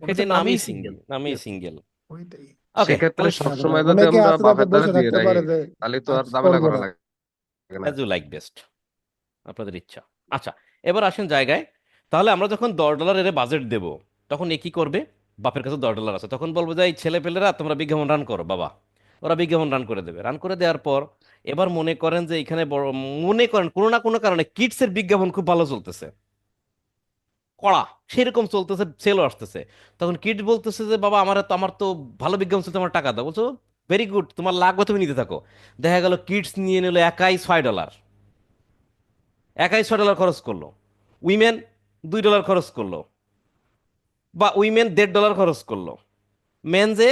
ওটা তো সেটাই নামই নামেই সিঙ্গেল, সিঙ্গেল। নামই Yes, সিঙ্গেল। ওইটাই। ওকে, সেক্ষেত্রে তাহলে দাদা সবসময় যদি অনেকে আমরা আছে তারপর বাপের দ্বারা বসে দিয়ে থাকতে রাখি পারে যে তাহলে তো আজ আর ঝামেলা করবো করা না। লাগে না। অ্যাজ ইউ লাইক বেস্ট, আপনাদের ইচ্ছা। আচ্ছা, এবার আসেন জায়গায়। তাহলে আমরা যখন $10 এর বাজেট দেব, তখন এ কি করবে? বাপের কাছে $10 আছে, তখন বলবো যে এই ছেলে পেলেরা তোমরা বিজ্ঞাপন রান করো বাবা। ওরা বিজ্ঞাপন রান করে দেবে, রান করে দেওয়ার পর এবার মনে করেন যে এখানে বড়, মনে করেন কোনো না কোনো কারণে কিডসের বিজ্ঞাপন খুব ভালো চলতেছে, কড়া সেরকম চলতেছে, সেলও আসতেছে। তখন কিডস বলতেছে যে বাবা আমার তো ভালো বিজ্ঞাপন চলতে, আমার টাকা দাও। বলছো ভেরি গুড, তোমার লাগবে তুমি নিতে থাকো। দেখা গেল কিডস নিয়ে নিল একাই $6, একাই $6 খরচ করলো। উইমেন $2 খরচ করলো, বা উইমেন $1.5 খরচ করলো। মেন যে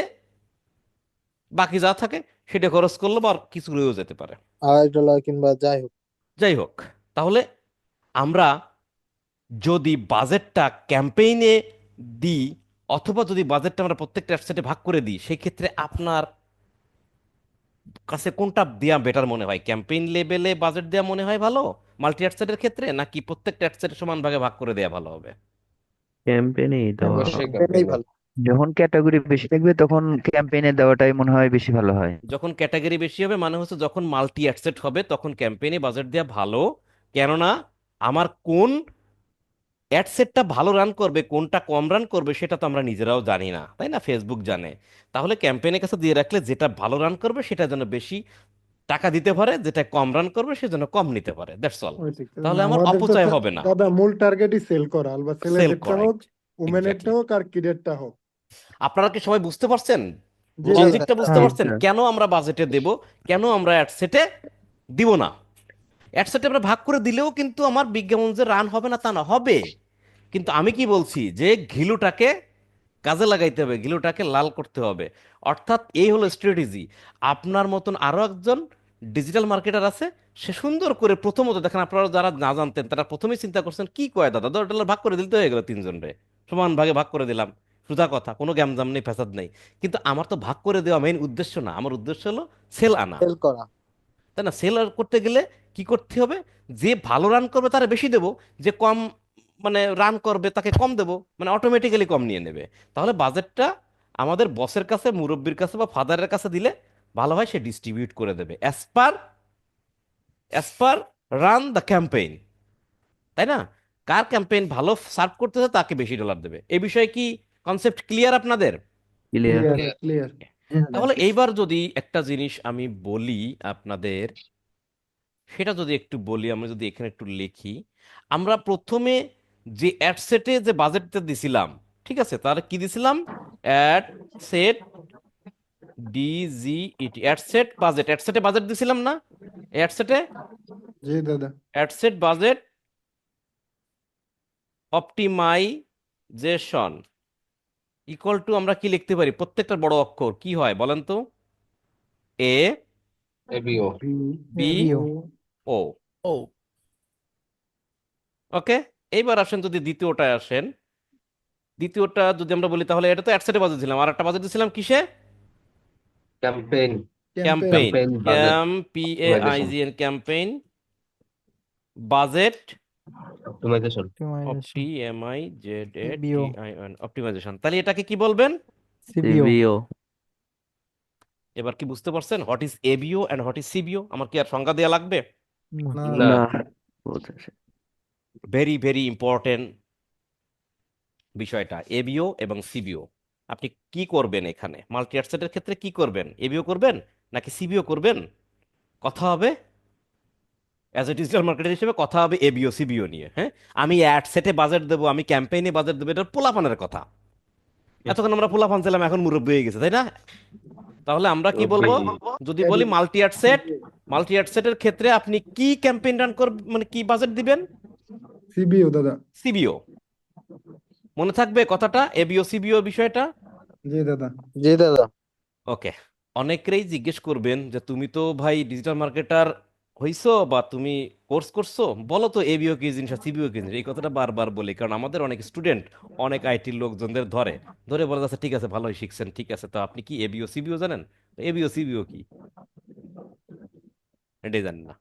বাকি যা থাকে সেটা খরচ করলো, বা আর কিছু রয়েও যেতে পারে। $2.5 কিংবা যাই হোক। যাই হোক, তাহলে আমরা যদি বাজেটটা ক্যাম্পেইনে দিই, অথবা যদি বাজেটটা আমরা প্রত্যেকটা অ্যাডসেটে ভাগ করে দিই, সেক্ষেত্রে আপনার কাছে কোনটা দেওয়া বেটার মনে হয়? ক্যাম্পেইন লেভেলে বাজেট দেওয়া মনে হয় ভালো মাল্টি অ্যাডসেটের ক্ষেত্রে, নাকি প্রত্যেকটা অ্যাডসেটে সমান ভাগে ভাগ করে দেওয়া ভালো হবে? ক্যাম্পেইনেই দেওয়া। অবশ্যই এটাই ক্যাম্পেইনে। ভালো। যখন ক্যাটাগরি বেশি থাকবে তখন ক্যাম্পেইনে দেওয়াটাই মনে হয় বেশি ভালো হয়। যখন ক্যাটাগরি বেশি হবে মানে হচ্ছে যখন মাল্টি অ্যাডসেট হবে, তখন ক্যাম্পেইনে বাজেট দেওয়া ভালো। কেননা আমার কোন অ্যাডসেটটা ভালো রান করবে, কোনটা কম রান করবে, সেটা তো আমরা নিজেরাও জানি না, তাই না? ফেসবুক জানে। তাহলে ক্যাম্পেইনের কাছে দিয়ে রাখলে যেটা ভালো রান করবে সেটা যেন বেশি টাকা দিতে পারে, যেটা কম রান করবে সে যেন কম নিতে পারে, দ্যাটস অল। ওইটাই। তাহলে আমার আমাদের তো অপচয় হবে না, দাদা মূল টার্গেটই সেল করা, আলবা সেল ছেলেদেরটা করা। হোক, উমেনেরটা এক্স্যাক্টলি। হোক, আর কিডেরটা হোক। আপনারা কি সবাই বুঝতে পারছেন? জি জি দাদা। লজিকটা বুঝতে হ্যাঁ, পারছেন কেন আমরা বাজেটে দেব, কেন আমরা অ্যাডসেটে দিব না? অ্যাডসেটে আমরা ভাগ করে দিলেও কিন্তু আমার বিজ্ঞাপন যে রান হবে না তা না, হবে। কিন্তু আমি কি বলছি যে ঘিলুটাকে কাজে লাগাইতে হবে, ঘিলুটাকে লাল করতে হবে। অর্থাৎ এই হলো স্ট্র্যাটেজি। আপনার মতন আরো একজন ডিজিটাল মার্কেটার আছে, সে সুন্দর করে প্রথমত দেখেন, আপনারা যারা না জানতেন তারা প্রথমেই চিন্তা করছেন কি কয় দাদা, $10 ভাগ করে দিলে তো হয়ে গেল, তিনজন রে সমান ভাগে ভাগ করে দিলাম, সুধা কথা, কোনো গ্যামজাম নেই, ফ্যাসাদ নেই। কিন্তু আমার তো ভাগ করে দেওয়া মেইন উদ্দেশ্য না, আমার উদ্দেশ্য হলো সেল আনা, সেল করা। তাই না? সেল করতে গেলে কি করতে হবে, যে ভালো রান করবে তারা বেশি দেবো, যে কম মানে রান করবে তাকে কম দেবো, মানে অটোমেটিক্যালি কম নিয়ে নেবে। তাহলে বাজেটটা আমাদের বসের কাছে, মুরব্বির কাছে বা ফাদারের কাছে দিলে ভালো হয়, সে ডিস্ট্রিবিউট করে দেবে as per run the campaign, তাই না? কার ক্যাম্পেইন ভালো সার্ভ করতেছে তাকে বেশি ডলার দেবে। এই বিষয়ে কি কনসেপ্ট ক্লিয়ার আপনাদের? ক্লিয়ার। Clear clear. তাহলে এইবার যদি একটা জিনিস আমি বলি আপনাদের, সেটা যদি একটু বলি, আমরা যদি এখানে একটু লিখি, আমরা প্রথমে যে অ্যাডসেটে যে বাজেটটা দিছিলাম, ঠিক আছে, তার কি দিছিলাম, অ্যাডসেট, ডিজিইটি, অ্যাডসেটে বাজেট দিছিলাম না, অ্যাডসেটে জি দাদা। Ad set budget optimization equal to, আমরা কি লিখতে পারি, প্রত্যেকটা বড় অক্ষর কি হয় বলেন তো, এ ABO বি বি এবিও। ও, ওকে। এইবার আসেন যদি দ্বিতীয়টায় আসেন, দ্বিতীয়টা যদি আমরা বলি, তাহলে এটা তো অ্যাডসেটে বাজেট দিলাম, আর একটা বাজেট দিছিলাম কিসে, campaign campaign, campaign budget optimization CAMPAIGN, campaign budget optimization optimization. ABO. OPTIMIZATION, optimization. তাহলে এটাকে কি বলবেন? সিবিও। সিবিও। এবার কি বুঝতে পারছেন what is ABO and what is CBO? আমার কি আর সংজ্ঞা দেওয়া লাগবে? না। না না না, বুঝেছি। ভেরি ভেরি ইম্পর্টেন্ট বিষয়টা, এবিও এবং সিবিও। আপনি কি করবেন এখানে মাল্টি অ্যাসেটের ক্ষেত্রে, কি করবেন, এবিও করবেন নাকি সিবিও করবেন? কথা হবে অ্যাজ এ ডিজিটাল মার্কেটার হিসেবে, কথা হবে এবিও সিবিও নিয়ে। হ্যাঁ, আমি অ্যাড সেটে বাজেট দেবো, আমি ক্যাম্পেইনে বাজেট দেবো, এটা পোলাপানের কথা। এতক্ষণ আমরা পোলাপান ছিলাম, এখন মুরব্বী হয়ে গেছে, তাই না? তাহলে আমরা কি বলবো, যদি বলি মাল্টি অ্যাডসেটের ক্ষেত্রে আপনি কি ক্যাম্পেইন রান করবেন, মানে কি বাজেট দিবেন, সিবিও দাদা। সিবিও। মনে থাকবে কথাটা, এবিও সিবিও বিষয়টা। জি দাদা। জি দাদা। ওকে। অনেকেই জিজ্ঞেস করবেন যে তুমি তো ভাই ডিজিটাল মার্কেটার হইছো বা তুমি কোর্স করছো, বলো তো এবিও কি জিনিস আর সিবিও কি জিনিস। এই কথাটা বারবার বলি, কারণ আমাদের অনেক স্টুডেন্ট, অনেক আইটির লোকজনদের ধরে ধরে বলে যাচ্ছে, ঠিক আছে ভালোই শিখছেন, ঠিক আছে, তো আপনি কি এবিও সিবিও জানেন? এবিও সিবিও কি এটাই জানেন না।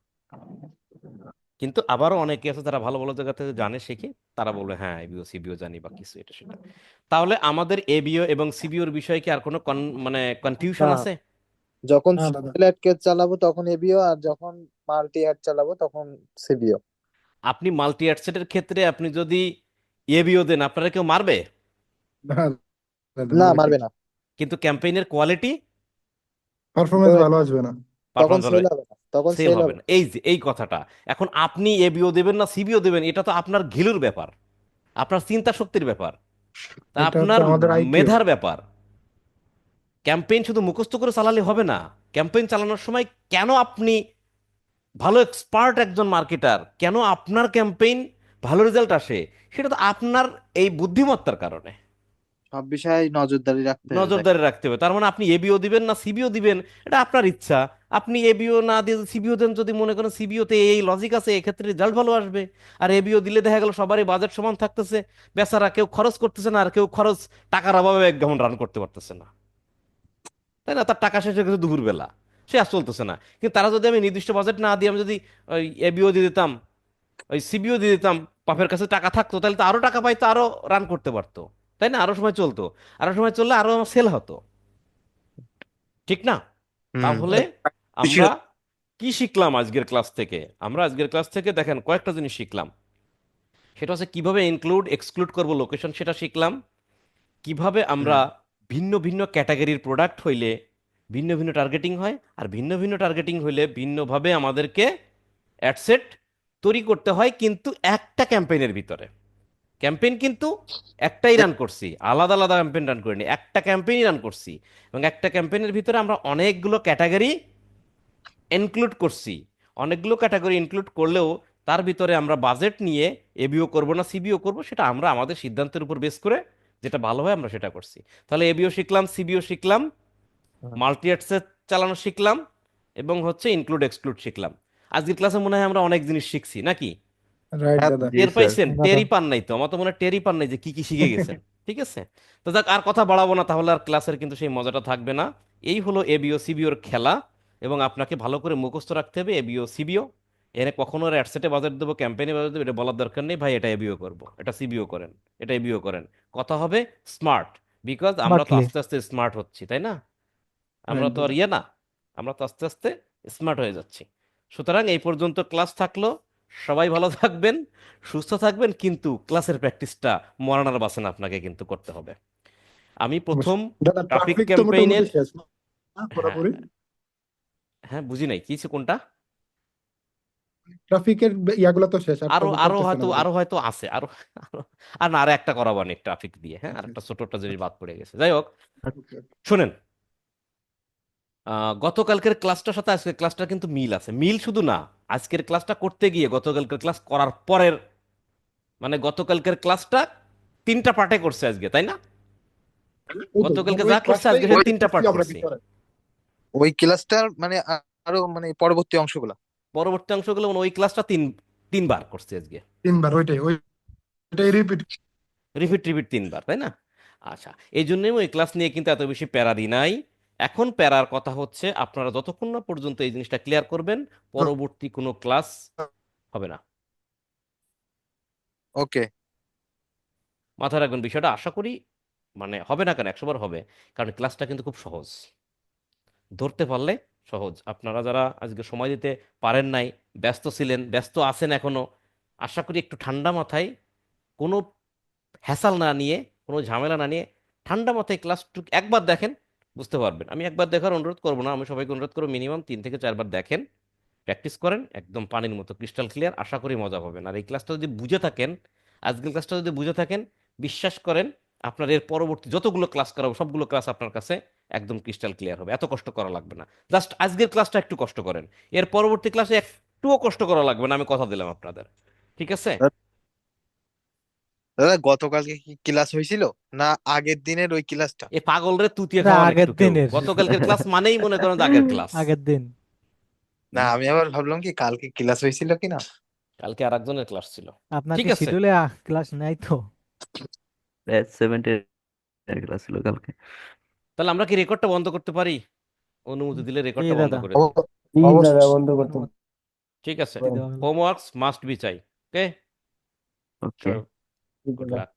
কিন্তু আবারও অনেকে আছে যারা ভালো ভালো জায়গা থেকে জানে, শিখে, তারা বলবে হ্যাঁ এবিও সিবিও জানি বা কিছু এটা সেটা। তাহলে আমাদের এবিও এবং সিবিওর বিষয়ে কি আর কোনো মানে কনফিউশন না, আছে? যখন না দাদা। সিঙ্গেল অ্যাড কেস চালাবো তখন এবিও, আর যখন মাল্টি অ্যাড চালাবো তখন সিবিও। আপনি মাল্টি অ্যাডসেটের ক্ষেত্রে আপনি যদি এবিও দেন, আপনারা কেউ মারবে? না দাদা, না, মার্কেট মারবে না। কিন্তু ক্যাম্পেইনের কোয়ালিটি, পারফরমেন্স ভালো আসবে না। তখন পারফরমেন্স ভালো, সেল হবে না, তখন সেল সেল হবে হবে না। না। এই যে এই কথাটা, এখন আপনি এবিও দেবেন না সিবিও দেবেন, এটা তো আপনার ঘিলুর ব্যাপার, আপনার চিন্তা শক্তির ব্যাপার, তা এটা হচ্ছে আপনার আমাদের আইকিউ। মেধার ব্যাপার। ক্যাম্পেইন শুধু মুখস্থ করে চালালে হবে না, ক্যাম্পেইন চালানোর সময় কেন আপনি ভালো এক্সপার্ট একজন মার্কেটার, কেন আপনার ক্যাম্পেইন ভালো রেজাল্ট আসে, সেটা তো আপনার এই বুদ্ধিমত্তার কারণে। সব বিষয়ে নজরদারি রাখতে হবে ভাই। নজরদারি রাখতে হবে। তার মানে আপনি এবিও দিবেন না সিবিও দিবেন, এটা আপনার ইচ্ছা। আপনি এবিও না দিয়ে সিবিও দেন, যদি মনে করেন সিবিওতে এই লজিক আছে, এক্ষেত্রে রেজাল্ট ভালো আসবে, আর এবিও দিলে দেখা গেল সবারই বাজেট সমান থাকতেছে, বেচারা কেউ খরচ করতেছে না, আর কেউ খরচ টাকার অভাবে একদম রান করতে পারতেছে না, তাই না? তার টাকা শেষ হয়ে গেছে দুপুরবেলা, সে আর চলতেছে না। কিন্তু তারা যদি আমি নির্দিষ্ট বাজেট না দিয়ে আমি যদি ওই এবিও দিয়ে দিতাম, ওই সিবিও দিয়ে দিতাম, বাপের কাছে টাকা থাকতো, তাহলে তো আরো টাকা পাইতো, আরো রান করতে পারতো, তাই না? আরো সময় চলতো, আরো সময় চললে আরো সেল হতো, ঠিক না? হুম তাহলে আমরা কি শিখলাম আজকের ক্লাস থেকে? আমরা আজকের ক্লাস থেকে দেখেন কয়েকটা জিনিস শিখলাম। সেটা হচ্ছে কিভাবে ইনক্লুড এক্সক্লুড করব লোকেশন, সেটা শিখলাম। কিভাবে আমরা হুম ভিন্ন ভিন্ন ক্যাটাগরির প্রোডাক্ট হইলে ভিন্ন ভিন্ন টার্গেটিং হয়, আর ভিন্ন ভিন্ন টার্গেটিং হইলে ভিন্নভাবে আমাদেরকে অ্যাডসেট তৈরি করতে হয়, কিন্তু একটা ক্যাম্পেইনের ভিতরে। ক্যাম্পেইন কিন্তু একটাই রান করছি, আলাদা আলাদা ক্যাম্পেইন রান করিনি, একটা ক্যাম্পেইনই রান করছি, এবং একটা ক্যাম্পেইনের ভিতরে আমরা অনেকগুলো ক্যাটাগরি ইনক্লুড করছি। অনেকগুলো ক্যাটাগরি ইনক্লুড করলেও তার ভিতরে আমরা বাজেট নিয়ে এবিও করব না সিবিও করব, সেটা আমরা আমাদের সিদ্ধান্তের উপর বেস করে যেটা ভালো হয় আমরা সেটা করছি। তাহলে এবিও শিখলাম, সিবিও শিখলাম, মাল্টি অ্যাডসেট চালানো শিখলাম, এবং হচ্ছে ইনক্লুড এক্সক্লুড শিখলাম। আজকের ক্লাসে মনে হয় আমরা অনেক জিনিস শিখছি নাকি? রাইট হ্যাঁ দাদা। জি টের স্যার। পাইছেন? দাদা টেরই পান নাই তো, আমার তো মনে হয় টেরই পান নাই যে কি কি শিখে গেছেন। ঠিক আছে, তো যাক আর কথা বাড়াবো না, তাহলে আর ক্লাসের কিন্তু সেই মজাটা থাকবে না। এই হলো এবিও সিবিওর খেলা, এবং আপনাকে ভালো করে মুখস্থ রাখতে হবে এবিও সিবিও। এখানে কখনো আর অ্যাডসেটে বাজার দেবো, ক্যাম্পেইনে বাজার দেবো, এটা বলার দরকার নেই ভাই, এটা এবিও করবো, এটা সিবিও করেন, এটা এবিও করেন। কথা হবে স্মার্ট, বিকজ আমরা তো স্মার্টলি। আস্তে আস্তে স্মার্ট হচ্ছি, তাই না? আমরা রাইট তো আর দাদা। ইয়ে না, আমরা তো আস্তে আস্তে স্মার্ট হয়ে যাচ্ছি। সুতরাং এই পর্যন্ত ক্লাস থাকলো, সবাই ভালো থাকবেন, সুস্থ থাকবেন, কিন্তু ক্লাসের প্র্যাকটিসটা মরানার বাসেন আপনাকে কিন্তু করতে হবে। আমি প্রথম দাদা ট্রাফিক ট্রাফিক তো ক্যাম্পেইনের, মোটামুটি শেষ না হ্যাঁ পুরোপুরি? হ্যাঁ বুঝি নাই কিছু কোনটা, ট্রাফিকের ইয়াগুলো তো শেষ, আর তো আরো আরো করতেছে না হয়তো বোধহয়। আরো হয়তো আছে আরো আরো- আর না, আর একটা করাবানি ট্রাফিক দিয়ে, হ্যাঁ আর আচ্ছা একটা আচ্ছা। ছোট একটা জিনিস বাদ পড়ে গেছে, যাই হোক। ওকে ওকে। শোনেন, গতকালকের ক্লাসটার সাথে আজকের ক্লাসটা কিন্তু মিল আছে, মিল শুধু না, আজকের ক্লাসটা করতে গিয়ে গতকালকের ক্লাস করার পরের, মানে গতকালকের ক্লাসটা তিনটা পার্টে করছে আজকে, তাই না? ওই তো গতকালকে ওই যা করছে ক্লাসটাই আজকে সে ওই তিনটা করছি পার্ট আমরা করছি। ভিতরে। ওই ক্লাসটার মানে আরো মানে পরবর্তী অংশগুলো। পরবর্তী অংশগুলো মানে ওই ক্লাসটা তিনবার করছি আজকে, তিনবার ওইটাই রিপিট। রিপিট রিপিট তিনবার, তাই না? আচ্ছা, এই জন্যই ওই ক্লাস নিয়ে কিন্তু এত বেশি প্যারা দিই নাই। এখন প্যারার কথা হচ্ছে আপনারা যতক্ষণ না পর্যন্ত এই জিনিসটা ক্লিয়ার করবেন, পরবর্তী কোনো ক্লাস হবে না। ওকে। মাথায় রাখবেন বিষয়টা, আশা করি মানে হবে না কেন, 100 বার হবে, কারণ ক্লাসটা কিন্তু খুব সহজ, ধরতে পারলে সহজ। আপনারা যারা আজকে সময় দিতে পারেন নাই, ব্যস্ত ছিলেন, ব্যস্ত আছেন এখনো, আশা করি একটু ঠান্ডা মাথায়, কোনো হ্যাসাল না নিয়ে, কোনো ঝামেলা না নিয়ে, ঠান্ডা মাথায় ক্লাসটুক একবার দেখেন, বুঝতে পারবেন। আমি একবার দেখার অনুরোধ করবো না, আমি সবাইকে অনুরোধ করবো মিনিমাম 3 থেকে 4 বার দেখেন, প্র্যাকটিস করেন, একদম পানির মতো ক্রিস্টাল ক্লিয়ার, আশা করি মজা পাবেন। আর এই ক্লাসটা যদি বুঝে থাকেন, আজকের ক্লাসটা যদি বুঝে থাকেন, বিশ্বাস করেন আপনার এর পরবর্তী যতগুলো ক্লাস করাবো সবগুলো ক্লাস আপনার কাছে একদম ক্রিস্টাল ক্লিয়ার হবে, এত কষ্ট করা লাগবে না। জাস্ট আজকের ক্লাসটা একটু কষ্ট করেন, এর পরবর্তী ক্লাসে একটুও কষ্ট করা লাগবে না, আমি কথা দিলাম আপনাদের। ঠিক আছে? দাদা গতকালকে কি ক্লাস হয়েছিল না আগের দিনের ওই ক্লাসটা? এ পাগল রে তুতিয়ে এটা খাওয়ান আগের একটু কেউ, দিনের। গতকালকের ক্লাস মানেই মনে করেন যে আগের ক্লাস। আগের দিন। না আমি আবার ভাবলাম কি কালকে ক্লাস হয়েছিল কিনা। কালকে আর একজনের ক্লাস ছিল। আপনার ঠিক কি আছে, শিডিউলে ক্লাস নাই তো? ব্যাচ 70 ক্লাস ছিল কালকে। তাহলে আমরা কি রেকর্ডটা বন্ধ করতে পারি? অনুমতি দিলে জি রেকর্ডটা বন্ধ দাদা, করে দিই। অবশ্যই। ঠিক আছে, অনুমতি দেওয়া হলো। হোমওয়ার্কস মাস্ট বি চাই। Okay, okay. গুড লাক।